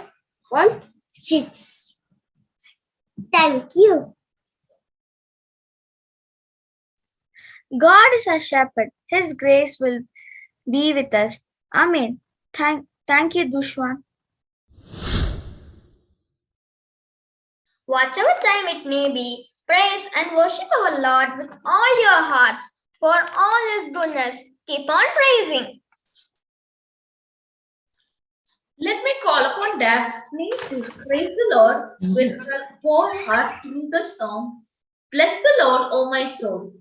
1, 6. Thank you. God is our shepherd. His grace will be with us. Amen. Thank you, Dushwan. Whatever time it may be, praise and worship our Lord with all your hearts for all his goodness. Keep on praising. Let me call upon Daphne to praise the Lord with her whole heart through the song, Bless the Lord, O my soul.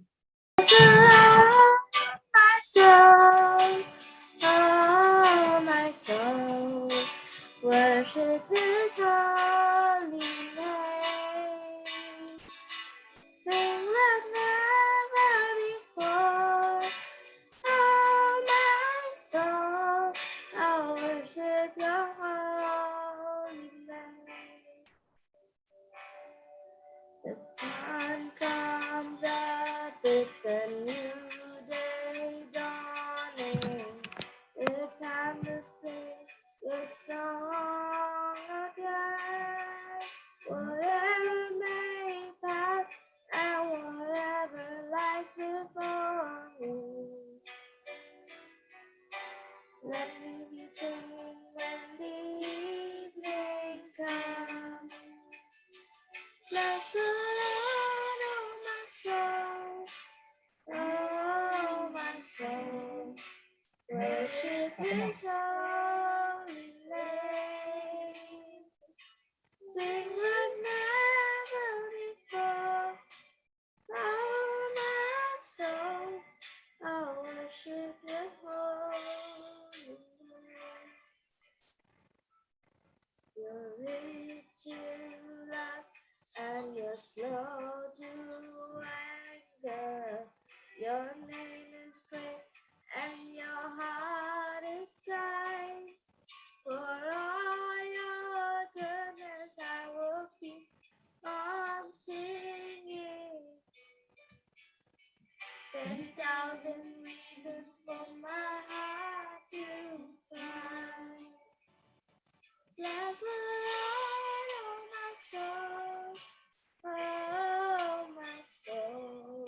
My soul, oh my soul, worship his holy name. Sing like never before, oh my soul, I worship your holy name. The sun comes up, it's a new day dawning. It's time to sing your song again. Whatever may pass and whatever lies before me, let me be singing when the evening comes. Bless the Lord, oh my soul, oh my soul, worship his holy name. Sing like never before, oh my soul, I worship your holy name. You're rich in love and you're slow to anger. Your name is great and your heart is kind. For all your goodness I will keep on singing. 10,000 reasons for my heart to find. Bless the Lord, oh my soul, oh my soul,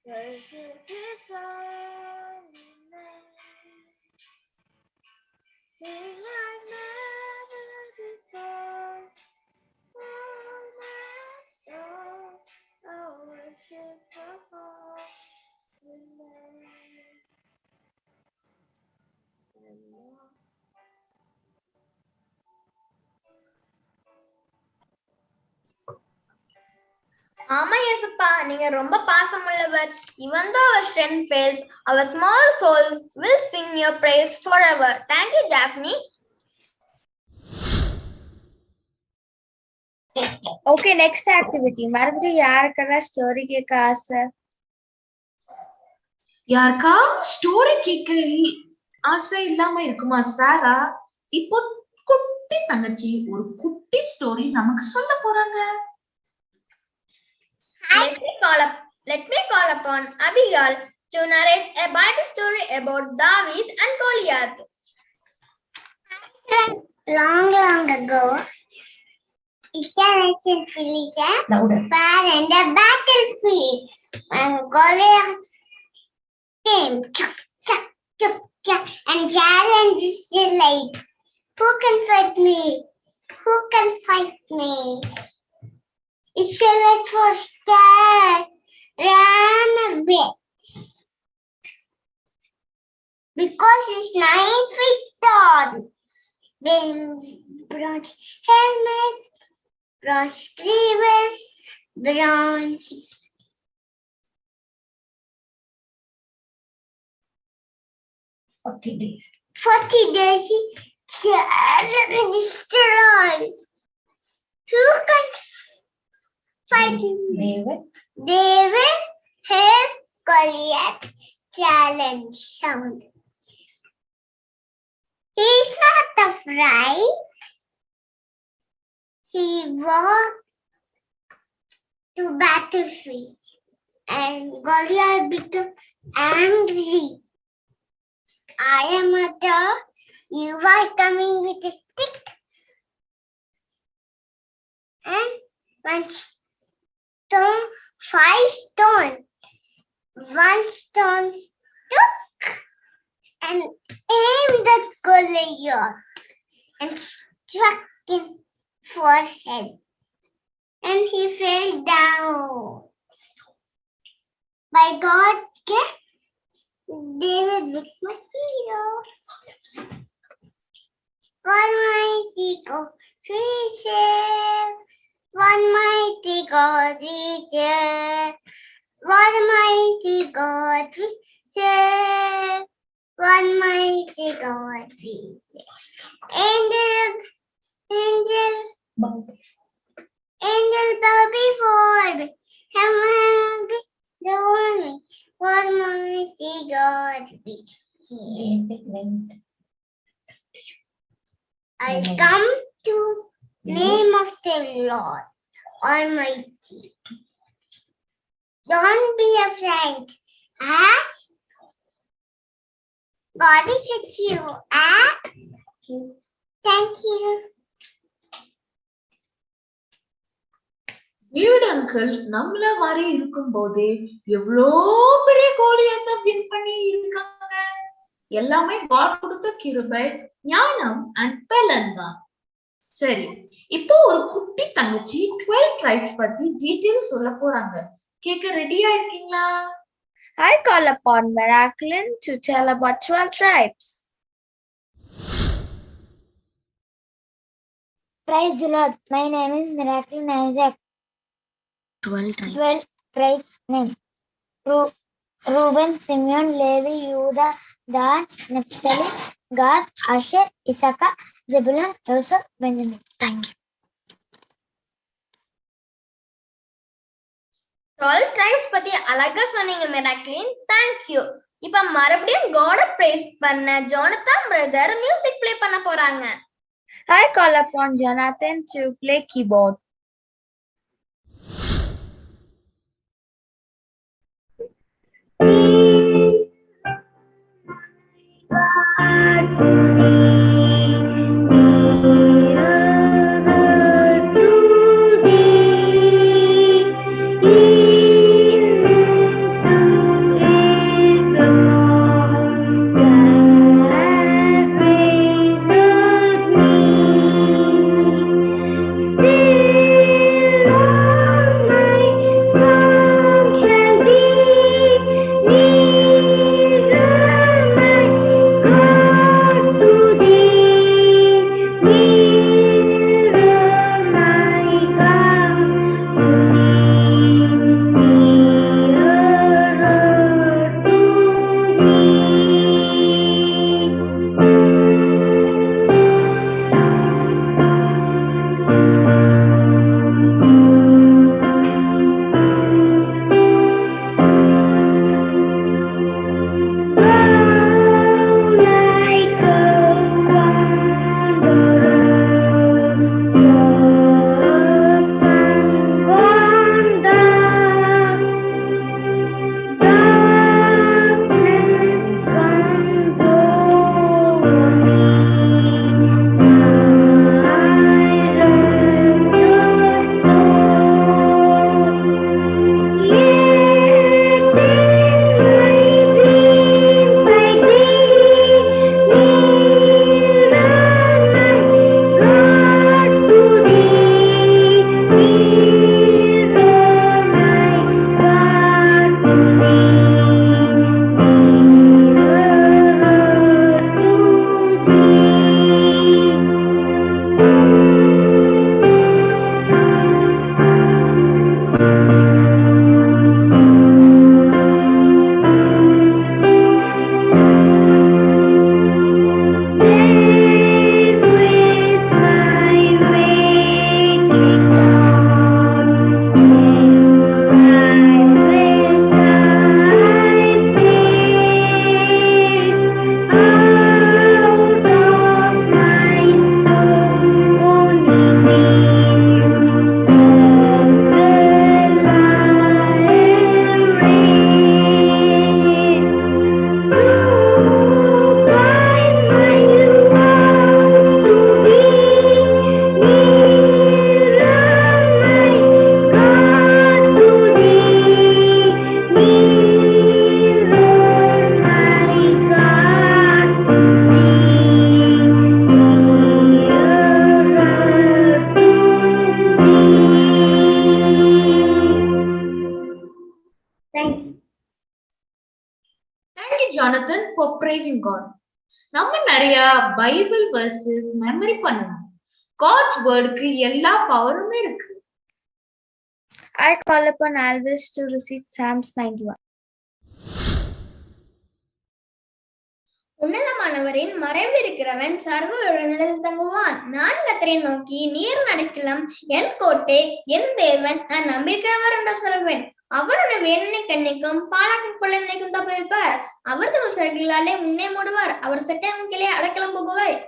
worship his holy name. Sing like never before, oh my soul, I worship your holy name. ஆமா ஏசப்பா, நீங்க ரொம்ப பாசமுள்ளவர். Even though our strength fails, our small souls will sing your praise forever. Thank you, Daphne. Okay, next activity. மறுபடியும் யாருக்கெல்லாம் story கேட்க ஆசை? யாருக்கா story கேட்க ஆசை இல்லாம இருக்குமா சாரா? இப்போ குட்டி தங்கச்சி ஒரு குட்டி ஸ்டோரி நமக்கு சொல்ல போறாங்க. Let me call upon Abigail to narrate a Bible story about David and Goliath. Long ago, Israel Philistines Louder. were in the battlefield. And Goliath came, chuck, chuck, chuck, chuck, and challenged Israelites. Who can fight me? Who can fight me? Israelites were scared, ran away. Because it's 9 feet tall. Then bronze helmet, bronze cleavers, bronze 40 days. 40 days he destroyed. Who can fight me? David has Goliath challenge sound. He's not afraid. He walked to battlefield and Goliath became angry. I am a dog. You are coming with a stick. And one stone, 5 stones. One stone took and aimed at Goliath and struck him forehead. And he fell down. By God's gift, David became a hero. One mighty God we serve. One mighty God we serve. One mighty God we serve. One mighty God we serve. Angel bow before me. Heaven adore me. One mighty God we serve. I come to name of the Lord Almighty. Don't be afraid. Ask. God is with you. Ask. Thank you. David uncle நம்மள மாதிரி இருக்கும் போதே எவ்வளோ பெரிய கோலியத்தை win பண்ணி இருக்காங்க. எல்லாமே God கொடுத்த கிருபை, ஞானம் அண்ட் பலன் தான். சரி, இப்போ ஒரு குட்டி தங்கச்சி 12 ட்ரைப்ஸ் பத்தி டீடைல் சொல்ல போறாங்க. கேட்க ரெடியா இருக்கீங்களா? I call upon Miraculin to tell about 12 tribes. Praise the Lord. My name is Miraculin Isaac. 12 times. 12 tribes names. Reuben, Simeon, Levi, Judah, Dan, Naphtali, Gad, Asher, Issachar, Zebulun, Joseph, Benjamin. Thank you. 12 tribes பத்தி அழகா சொன்னீங்க மிராக்கிளின். Thank you. இப்ப மறுபடியும் God brace பண்ண Jonathan brother music play பண்ண போறாங்க. I call upon Jonathan to play keyboard. Praise Jonathan for praising God. நம்ம நிறைய பைபிள் வெர்சஸ் மெமரி பண்ணணும். God's wordக்கு எல்லா பவருமே இருக்கு. I call upon Alvis to recite Psalms 91. உன்னதமானவரின் மறைவில் இருக்கிறவன் சர்வ நிலையில் தங்குவான். நான் கர்த்தரை நோக்கி நீர் நடக்கலாம் என் கோட்டை என் தேவன் நான் நம்பிக்கையவர் என்று சொல்வேன். அவர் உன்னை வேணனை கண்ணிக்கும் பாலாட்டின் கொள்ளை நினைக்கும் தப்ப வைப்பார். அவர் தமது சரக்குகளாலே முன்னே மூடுவார். அவர் சட்டையின் கீழே அடக்கலம் போகுவாய்.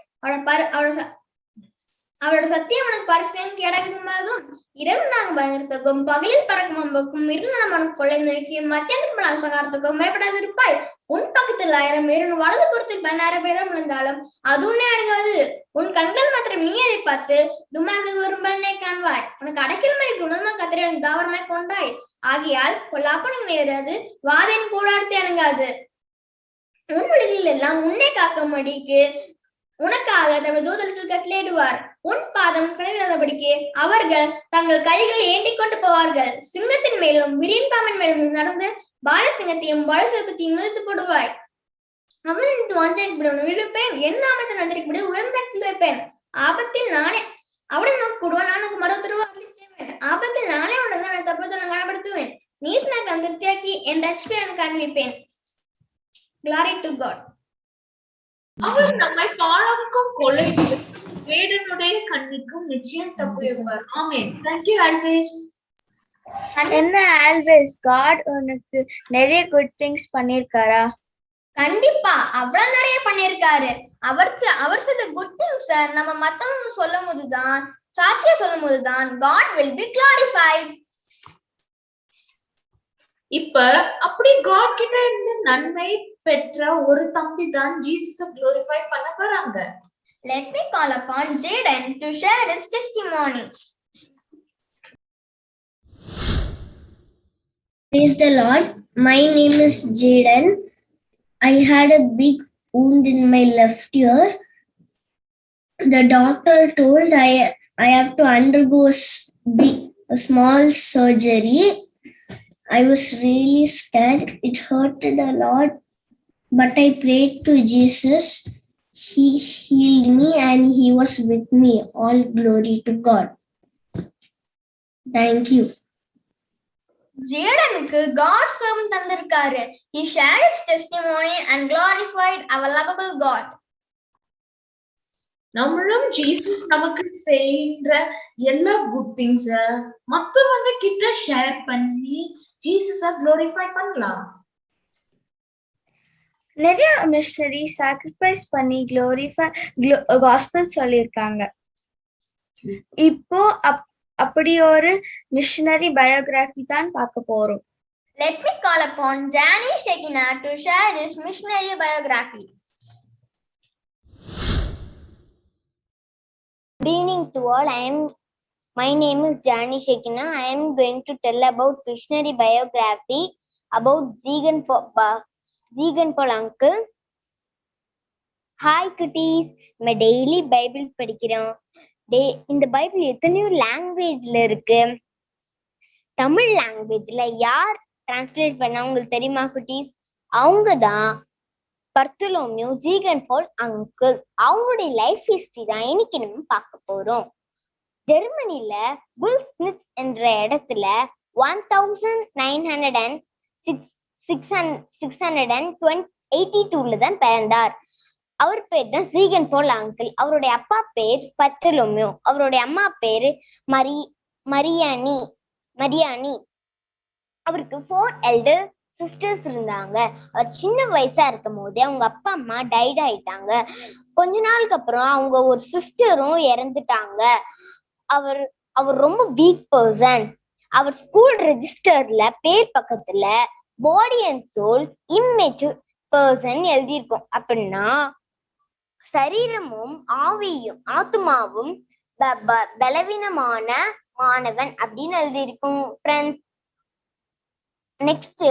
அவரோட சத்தியம் உனக்கு பரிசையும் கேடகமாகும். இரவு நாங்கள் பயங்கரத்துக்கும் பகலில் பறக்கும் அம்புக்கும் இருள் மனக்கு கொள்ளை நோக்கியும் மத்தியானத்தில் சகாரத்துக்கும் பயப்படாதிருப்பாய். உன் பக்கத்தில் 1000 பேரும் வலது புறத்தில் 16 பேரும் விழுந்தாலும் அது உன்னை அடங்காது. உன் கண்கள் மாத்திரம் நீ அதை பார்த்து துன்மார்க்கர் வரும் பலனை காண்பாய். உனக்கு அடைக்கல் மாதிரி உணர்மா கத்திரின் தாவரமாய் கொண்டாய். ஆகையால் பொல்லாப்பனும் நேராது வாதையின் போராட்டத்தை அணுகாது. உன் வழிகளில் எல்லாம் உன்னை காக்கும்படிக்கு உனக்காக தமது தூதர்கள் கட்டளையிடுவார். உன் பாதம் கடவிடாதபடிக்கு அவர்கள் தங்கள் கைகளை ஏண்டிக் கொண்டு போவார்கள். சிங்கத்தின் மேலும் விரியன் பாம்பின் மேலும் நடந்து பாலசிங்கத்தையும் பாலசிற்பத்தையும் மிதித்து போடுவாய். அவன் வாஞ்சைப்படும் விடுப்பேன். என் நாமத்தை நந்திரிக்கப்படி உயர்ந்த இடத்தில் வைப்பேன். ஆபத்தில் நானே அவனை நோக்கி கூடுவான். நான் மறுத்துருவா செய்வேன். ஆபத்தில் நானே உடனே தப்பத்தை காணப்படுத்துவேன். நீர் நான் திருப்தியாக்கி என் ரட்சிப்பை காண்பிப்பேன். Glory to God. அவர் நம்மை பாழாக்கும் கொலை வேடனுடைய கண்ணிக்கும் நிச்சயம் தப்பு வைப்பார். ஆமென். Thank you, Alvis. என்ன ஆல்வேஸ் காட் உனக்கு நிறைய குட் திங்ஸ் பண்ணிருக்காரா? கண்டிப்பா அவ்வளவு நிறைய பண்ணிருக்காரு. அவர் செய்த குட் திங்ஸ் நம்ம மத்தவங்க சொல்லும் போதுதான் சாட்சியா சொல்லும் போதுதான் God will be glorified. இப்ப அப்படி காட் கிட்ட இருந்து நன்மை பெற்ற ஒரு தம்பி தான் ஜீசஸ glorify பண்ண போறாங்க. Let me call upon Jaden to share his testimony. Praise the Lord. My name is Jaden. I had a big wound in my left ear. The doctor told I have to undergo a small surgery. I was really scared. It hurted a lot, but I prayed to Jesus. He healed me and he was with me. All glory to God. Thank you. ஜேடனுக்கு God servant தந்திருக்காரு. He shared his testimony and glorified our lovable God. நம்மளும் Jesus நமக்கு செய்யற எல்லா good things மத்தவங்க கிட்ட share பண்ணி ஜீசஸ glorify பண்ணலாம். நிறைய missionary sacrifice பண்ணி காஸ்பல் சொல்லியிருக்காங்க. இப்போ அப்படி ஒரு மிஷனரி பயோகிராஃபி தான் பார்க்க போறோம். Let me call upon Jani Shekina to share his missionary biography. Good evening to all. My name is Jani Shekina. I am going to tell about missionary biography about Zegan Paul uncle. Hi cuties. நம்ம daily Bible படிக்கிறோம். இந்த Bible எத்தனையோ லாங்குவேஜ்ல இருக்கு. தமிழ் லாங்குவேஜ்ல யார் translate பண்ணா உங்களுக்கு தெரியுமா குட்டீஸ்? அவங்கதான் பர்த்தலோமியோ ஜீகன் பால் அங்கிள். அவங்களுடைய லைஃப் ஹிஸ்டரி தான் இன்னைக்கு நம்ம பார்க்க போறோம். ஜெர்மனில புல் ஸ்மித்ஸ் என்ற இடத்துல 1682 தான் பிறந்தார். அவர் பேர் தான் ஜீகன் பால் அங்கிள். அவருடைய அப்பா பேர் பர்த்தலோமியோ, அவருடைய அம்மா பேரு மரியானி. அவருக்கு 4 எல்டர் சிஸ்டர்ஸ் இருந்தாங்க. அவர் சின்ன வயசா இருக்கும் போதே அவங்க அப்பா அம்மா டைட் ஆயிட்டாங்க. கொஞ்ச நாளுக்கு அப்புறம் அவங்க ஒரு சிஸ்டரும் இறந்துட்டாங்க. அவர் ரொம்ப வீக் பர்சன். அவர் ஸ்கூல் ரெஜிஸ்டர்ல பேர் பக்கத்துல body and soul immature person எழுதியிருக்கும். அப்படின்னா சரீரமும் ஆத்துமாவும் பலவீனமான மாணவன் அப்படின்னு எழுதியிருக்கும் ஃப்ரெண்ட்ஸ். நெக்ஸ்ட்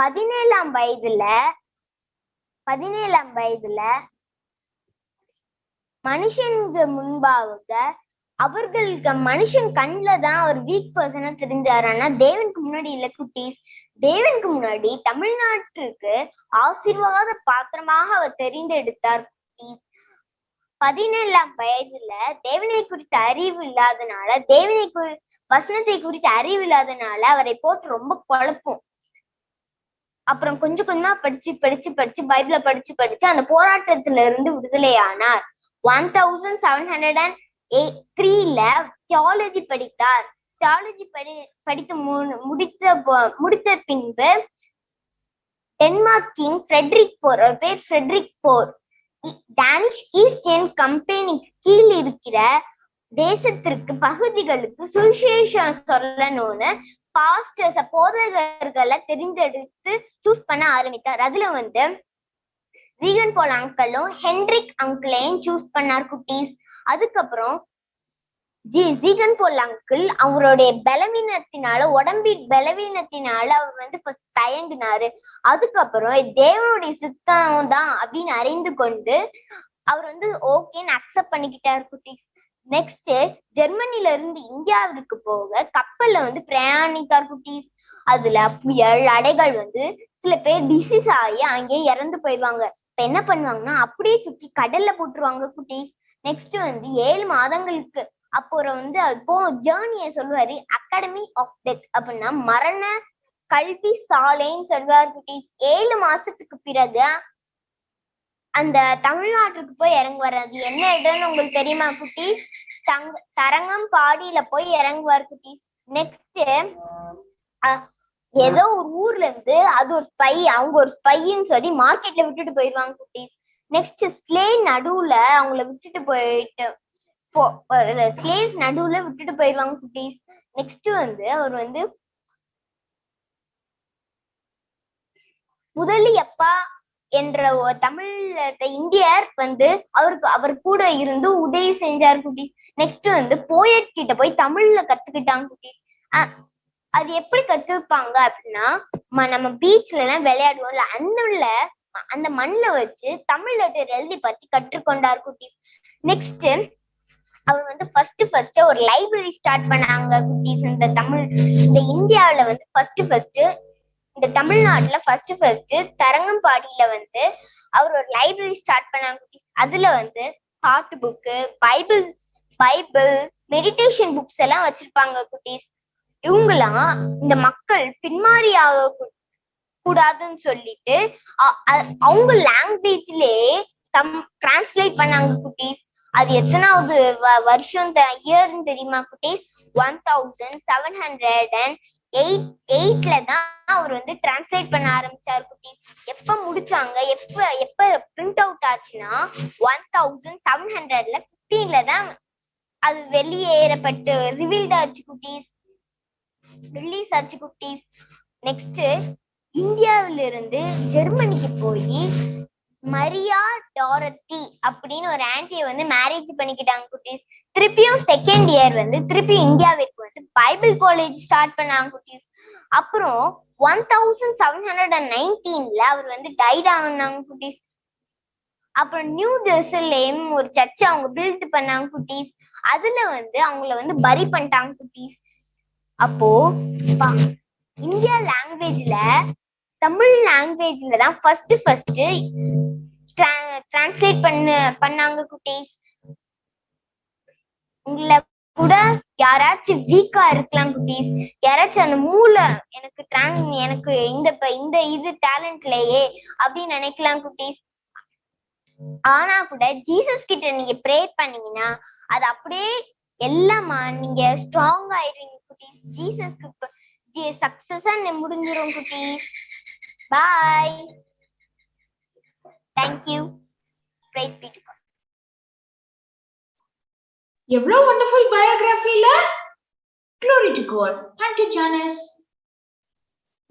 17ஆம் வயதுல மனுஷனுக்கு முன்பாக அவர்களுக்கு மனுஷன் கண்ணுல தான் ஒரு வீக் பர்சனா தெரிஞ்சாரு. ஆனா தேவனுக்கு முன்னாடி இல்ல குட்டீஸ். தேவனுக்கு முன்னாடி தமிழ்நாட்டிற்கு ஆசீர்வாத பாத்திரமாக அவர் தெரிந்தெடுத்தார் குட்டீஸ். 17ஆம் வயதுல தேவனை குறித்த அறிவு இல்லாதனால, வசனத்தை குறித்த அறிவு இல்லாதனால அவரை போட்டு ரொம்ப குழப்பம். அப்புறம் கொஞ்சம் கொஞ்சமா படிச்சு பைபிள படிச்சு அந்த போராட்டத்துல இருந்து விடுதலையானார். 1703ல தியாலஜி படித்தார். தியாலஜி படித்து முடித்த பின்பு டென்மார்க் கிங் ஃப்ரெட்ரிக் IV, அவர் பேர் Frederick IV, Danish East Indian கம்பெனிக்கு கீழ் இருக்கிற தேசத்திற்கு பகுதிகளுக்கு சுவிசேஷம் சொல்லணும்னு பாஸ்டர்ஸ் போதகர்களை தெரிந்தெடுத்து சூஸ் பண்ண ஆரம்பித்தார். அதுல ஜீகன் போல் அங்கிளும் ஹென்ரிக் அங்கிளையும் சூஸ் பண்ணார் குட்டீஸ். அதுக்கப்புறம் ஜீகன் போல் அங்கிள் அவருடைய உடம்பின் பலவீனத்தினால அவர் ஃபர்ஸ்ட் தயங்கினாரு. அதுக்கப்புறம் தேவனுடைய சித்தம் தான் அப்படின்னு அறிந்து கொண்டு அவர் ஓகேன்னு அக்செப்ட் பண்ணிக்கிட்டார் குட்டீஸ். நெக்ஸ்ட் ஜெர்மனில இருந்து இந்தியாவிற்கு போக கப்பல்ல பிரயாணித்தார் குட்டீஸ். அதுல புயல் அடைகள் சில பேர் டிசீஸ் ஆகி அங்கேயே இறந்து போயிடுவாங்க. இப்ப என்ன பண்ணுவாங்கன்னா அப்படியே தூக்கி கடல்ல போட்டுருவாங்க குட்டீஸ். நெக்ஸ்ட் 7 மாதங்களுக்கு அப்புறம் அப்போ ஜேர்னிய சொல்லுவாரு அகாடமி ஆஃப் டெத் அப்படின்னா மரண கல்வி சாலைன்னு சொல்லுவார் குட்டீஸ். 7 மாசத்துக்கு பிறகு அந்த தமிழ்நாட்டுக்கு போய் இறங்குவார். அது என்ன இடம்னு உங்களுக்கு தெரியுமா குட்டீஸ்? தரங்கம்பாடியில போய் இறங்குவார் குட்டீஸ். நெக்ஸ்ட் ஏதோ ஒரு ஊர்ல இருந்து அது ஒரு ஸ்பை, அவங்க ஒரு ஸ்பைன்னு சொல்லி மார்க்கெட்ல விட்டுட்டு போயிடுவாங்க குட்டீஸ். நெக்ஸ்ட் ஸ்லேவ் நடுவுல விட்டுட்டு போயிடுவாங்க குட்டீஸ். நெக்ஸ்ட் அவர் முதலியப்பா என்ற தமிழ் இந்தியர் அவர் கூட இருந்து உதவி செஞ்சார் குட்டீஸ். நெக்ஸ்ட் போயட் கிட்ட போய் தமிழ்ல கத்துக்கிட்டாங்க குட்டீஸ். அது எப்படி கத்துப்பாங்க அப்படின்னா, நம்ம பீச்ல எல்லாம் விளையாடுவோம்ல, அந்த மண்ணுல வச்சு தமிழ் லெட்டர் எழுதி பத்தி கற்றுக்கொண்டார் குட்டீஸ். நெக்ஸ்ட் அவர் ஃபர்ஸ்ட் ஒரு லைப்ரரி ஸ்டார்ட் பண்ணாங்க குட்டீஸ். இந்த இந்தியாவில ஃபர்ஸ்ட் இந்த தமிழ்நாட்டுல ஃபர்ஸ்ட் தரங்கம்பாடியில அவர் ஒரு லைப்ரரி ஸ்டார்ட் பண்ணாங்க குட்டீஸ். அதுல பாட்டு புக்கு, பைபிள் மெடிடேஷன் புக்ஸ் எல்லாம் வச்சிருப்பாங்க குட்டீஸ். இவங்கெல்லாம் இந்த மக்கள் பின்மாறி ஆக கூடாதுன்னு சொல்லிட்டு அவங்க லாங்குவேஜ்லயே டிரான்ஸ்லேட் பண்ணாங்க குட்டீஸ். அது எத்தனாவது வருஷம் இயர்ன்னு தெரியுமா குட்டீஸ்? 1708ல தான் அவர் டிரான்ஸ்லேட் பண்ண ஆரம்பிச்சார் குட்டீஸ். எப்ப முடிச்சாங்க, எப்ப பிரிண்ட் அவுட் ஆச்சுன்னா 1715ல தான் அது வெளியேறப்பட்டு ரிவீல்ட் ஆச்சு குட்டீஸ், ரிலீஸ் ஆச்சு குட்டீஸ். நெக்ஸ்ட் இந்தியாவில இருந்து ஜெர்மனிக்கு போய் மரியா டாரத்தி அப்படின்னு ஒரு ஆன்டியை மேரேஜ் பண்ணிக்கிட்டாங்க குட்டீஸ். திருப்பியும் செகண்ட் இயர் திருப்பியும் இந்தியாவிற்கு பைபிள் காலேஜ் ஸ்டார்ட் பண்ணாங்க குட்டீஸ். அப்புறம் 1719ல அவர் டைட் ஆனாங்க குட்டீஸ். அப்புறம் நியூ ஜெருசலேம் ஒரு சர்ச்சை அவங்க பில்ட் பண்ணாங்க குட்டீஸ். அதுல அவங்கள பரி பண்ணிட்டாங்க குட்டீஸ். அப்போ இந்தியா லாங்குவேஜ்ல தமிழ் லாங்குவேஜ்ல தான் ஃபர்ஸ்ட் டிரான்ஸ்லேட் பண்ணாங்க குட்டீஸ். உங்களை கூட யாராச்சும் வீக்கா இருக்கலாம் குட்டீஸ், யாராச்சும் அந்த மூளை எனக்கு இந்த இது டேலண்ட்லயே அப்படின்னு நினைக்கலாம் குட்டீஸ். ஆனா கூட ஜீசஸ் கிட்ட நீங்க ப்ரே பண்ணீங்கன்னா அது அப்படியே எல்லாமா நீங்க ஸ்ட்ராங் ஆயிடுவீங்க குட்டீஸ். ஜீசஸ்க்கு சக்சஸா முடிஞ்சிரும் குட்டீஸ். Bye, thank you, praise be to God. எவ்வளவு வண்டர்ஃபுல் பயோகிராஃபி இல்ல? Glory to God. Thank you, Janice.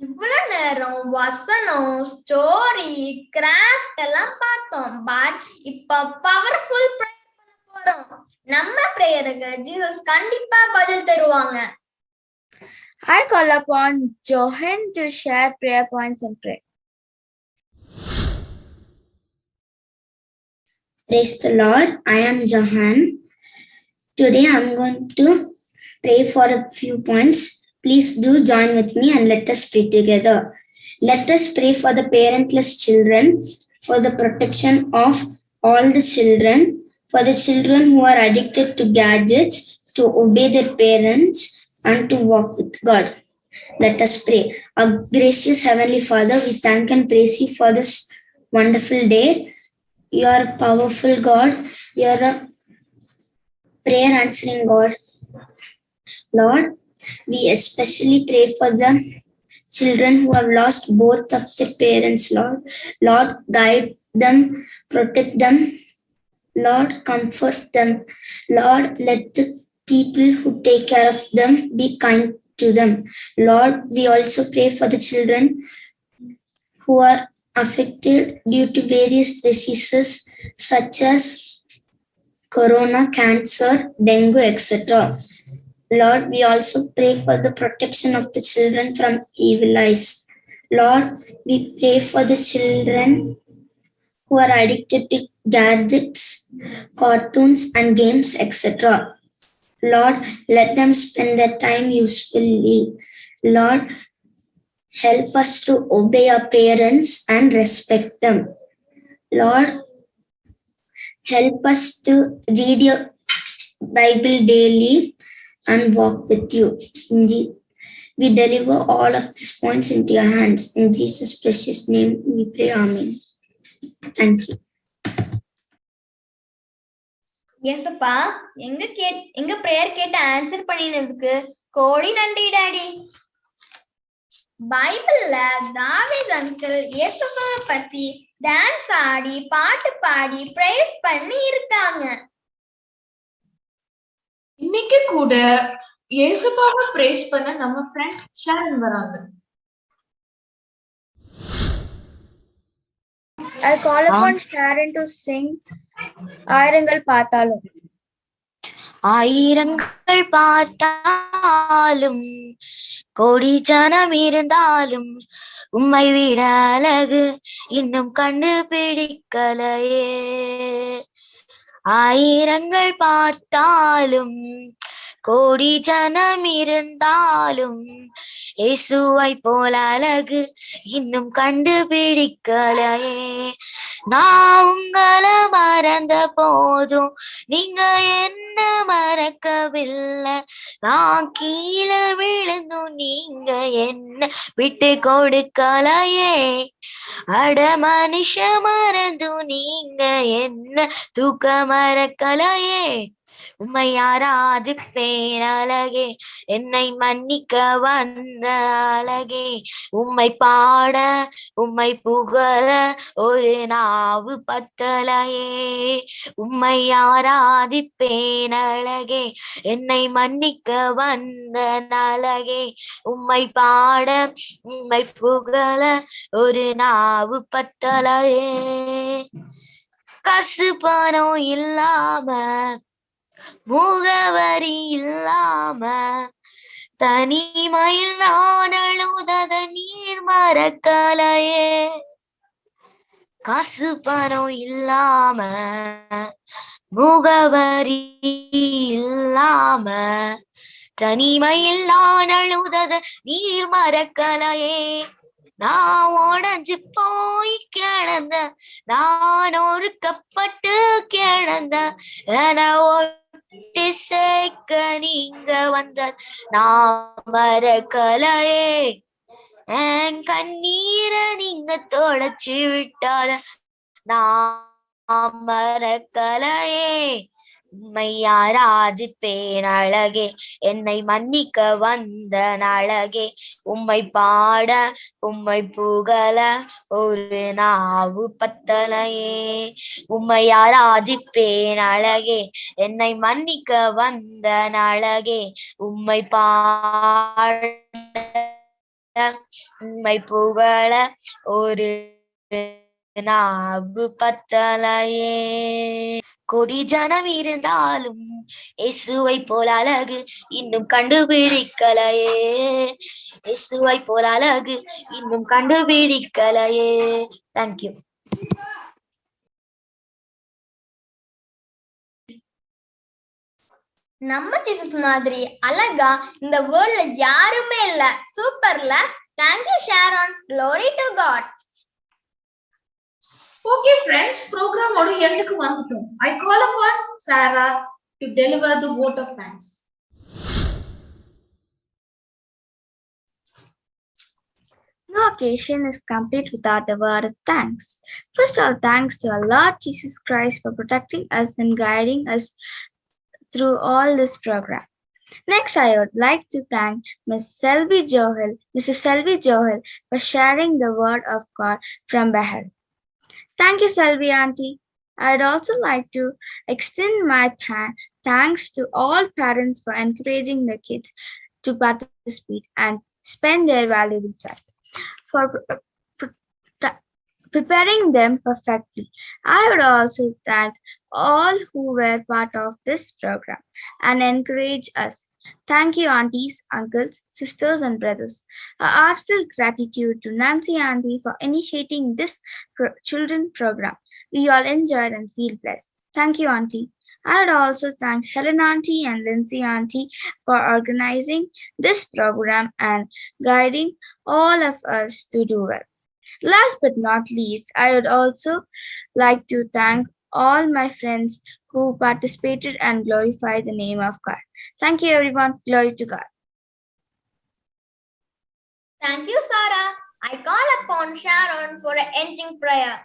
இவ்வளவு நேரம் வசனம், ஸ்டோரி, கிராஃப்ட் எல்லாம் பார்த்தோம். பட் இப்ப பவர்ஃபுல் ப்ரேயர் பண்ண போறோம். நம்ம ப்ரேயருக்கு ஜீசஸ் கண்டிப்பா பதில் தருவாங்க. I call upon Johan to share prayer points and pray. Praise the Lord. I am Johan. Today I'm going to pray for a few points. Please do join with me and let us pray together. Let us pray for the parentless children, for the protection of all the children, for the children who are addicted to gadgets, to obey their parents and to walk with God. Let us pray. Our gracious Heavenly Father, we thank and praise you for this wonderful day. You are a powerful God. You are a prayer answering God. Lord, we especially pray for the children who have lost both of their parents, Lord. Lord, guide them, protect them. Lord, comfort them. Lord, let the people who take care of them be kind to them. Lord, we also pray for the children who are affected due to various diseases such as corona, cancer, dengue, etc. Lord, we also pray for the protection of the children from evil eyes. Lord, we pray for the children who are addicted to gadgets, cartoons, and games, etc. Lord, let them spend their time usefully. Lord, help us to obey our parents and respect them. Lord, help us to read your Bible daily and walk with you. We deliver all of these points into your hands. In Jesus' precious name we pray. Amen. Thank you. எஸ்ப்பா எங்க prayer கேட்டு answer பண்ணினதுக்கு கோடி நன்றி daddy. பைபிள்ல தாவீது uncle இயேசுவை பத்தி dance ஆடி பாட்டு பாடி price பண்ணி இருக்காங்க. இன்னைக்கு கூட இயேசுபாவை பிரேஸ் பண்ண நம்ம ஃப்ரெண்ட் ஷாரன் வராங்க. I call upon Sharon to sing ஆயிரங்கள் பார்த்தாலும். ஆயிரங்கள் பார்த்தாலும் கோடி ஜனம் இருந்தாலும் உம்மை விட அழகு இன்னும் கண்டுபிடிக்கலையே. ஆயிரங்கள் பார்த்தாலும் கோடி ஜனம் இருந்தாலும் இயேசுவை போல அழகு இன்னும் கண்டுபிடிக்கலையே. நான் உங்களை மறந்த போதும் நீங்க என்ன மறக்கவில்லை. நான் கீழே விழுந்தும் நீங்க என்ன விட்டு கொடுக்கலையே. அட மனுஷ மறந்தும் நீங்க என்ன தூக்க மறக்கலையே. உம்மை ஆராதிப்பேன் அழகே, என்னை மன்னிக்க வந்த அழகே. உம்மை பாட உம்மை புகழ ஒரு நாவு பத்தலையே. உம்மை ஆராதிப்பேன் அழகே, என்னை மன்னிக்க வந்த அழகே. உம்மை பாட உம்மை புகழ ஒரு நாவு பத்தலையே. காசு பணம் இல்லாம முகவரி இல்லாம தனிமையில் நான் அழுதத நீர் மறக்கலையே. காசு பணம் இல்லாம முகவரி இல்லாம தனிமையில் நான் அழுதத நீர் மறக்கலையே. நான் உடஞ்சு போய் கிடந்த, நான் ஒருக்கப்பட்டு கிடந்த, என ஒட்டி சேர்க்க நீங்க வந்த நான் மறக்கலையே. என் கண்ணீரை நீங்க தொடச்சு விட்டாத நான் மறக்கலையே. உம்மை ஆராதிப்பேன் அழகே, என்னை மன்னிக்க வந்த அழகே. உம்மை பாட உம்மை புகழ ஒரு நாவு பத்தலையே. உம்மை ஆராதிப்பேன் அழகே, என்னை மன்னிக்க வந்த அழகே. உம்மை பாட உம்மை புகழ ஒரு நாவு பத்தலையே. கொடி ஜனம் இருந்தாலும் இயேசுவை போல அழகு இன்னும் கண்டுபிடிக்கலையே. இயேசுவை போல அழகு இன்னும் கண்டுபிடிக்கலையே. தேங்க்யூ. நம்ம ஜீசஸ் மாதிரி அழகா இந்த வேர்ல்ட்ல யாருமே இல்ல. சூப்பர்ல. Thank you Sharon. Glory to God. Okay friends, program odu endukku vandutom. I call upon Sarah to deliver the vote of thanks. No occasion is complete without a word of thanks. First of all, thanks to our Lord Jesus Christ for protecting us and guiding us through all this program. Next, I would like to thank Mrs. Selvi Johal for sharing the word of God from Bahar. Thank you, Selvi auntie. I'd also like to extend my thanks to all parents for encouraging the kids to participate and spend their valuable time, for preparing them perfectly. I would also thank all who were part of this program and encourage us. Thank you, aunties, uncles, sisters, and brothers. A heartfelt gratitude to Nancy auntie for initiating this children program. We all enjoyed and feel blessed. Thank you, auntie. I would also thank Helen auntie and Lindsay auntie for organizing this program and guiding all of us to do well. Last but not least, I would also like to thank all my friends who participated and glorified the name of God. Thank you, everyone. Glory to God. Thank you Sarah. I call upon Sharon for an ending prayer.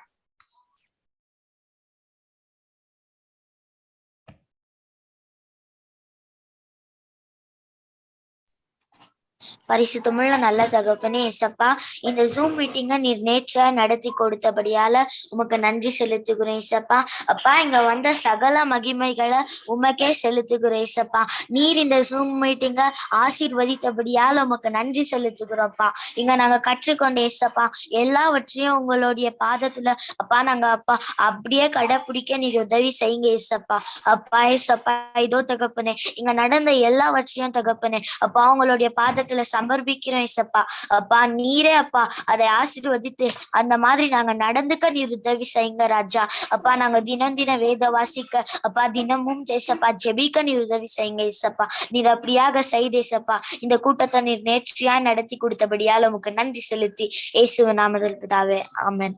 பரிசுத்தமுள்ள நல்ல தகப்பனே ஏசப்பா, இந்த zoom மீட்டிங்கை நீர் நேற்ற நடத்தி கொடுத்தபடியால உமக்கு நன்றி செலுத்துகிறோம் ஏசப்பா. அப்பா, இங்க வந்த சகல மகிமைகளை உமக்கே செலுத்துகிறோம் ஏசப்பா. நீர் இந்த ஜூம் மீட்டிங்கை ஆசீர்வதித்தபடியால உமக்கு நன்றி செலுத்துகிறோம்ப்பா. இங்க நாங்க கற்றுக்கொண்ட ஏசப்பா எல்லாவற்றையும் உங்களுடைய பாதத்துல அப்பா நாங்க அப்பா அப்படியே கடைப்பிடிக்க நீர் உதவி செய்யுங்க ஏசப்பா. அப்பா ஏசப்பா, இதோ தகப்பனே இங்க நடந்த எல்லாவற்றையும் தகப்பனே அப்பா உங்களுடைய பாதத்துல சமர்ப்பிக்கிறோம் ஏசப்பா. அப்பா நீரே அப்பா அதை ஆசீர்வதித்து அந்த மாதிரி நாங்க நடந்துக்க நீர் உதவி செய்யுங்க ராஜா. அப்பா நாங்க தினம் வேத வாசிக்க அப்பா தினமும் ஏசப்பா ஜெபிக்க நீர் உதவி செய்யுங்க ஏசப்பா. நீர் அப்படியாக செய்தேசப்பா இந்த கூட்டத்தை நீர் நேர்ச்சியா நடத்தி கொடுத்தபடியால் உமக்கு நன்றி செலுத்தி இயேசுவின் நாமத்தில் பிதாவே, ஆமென்.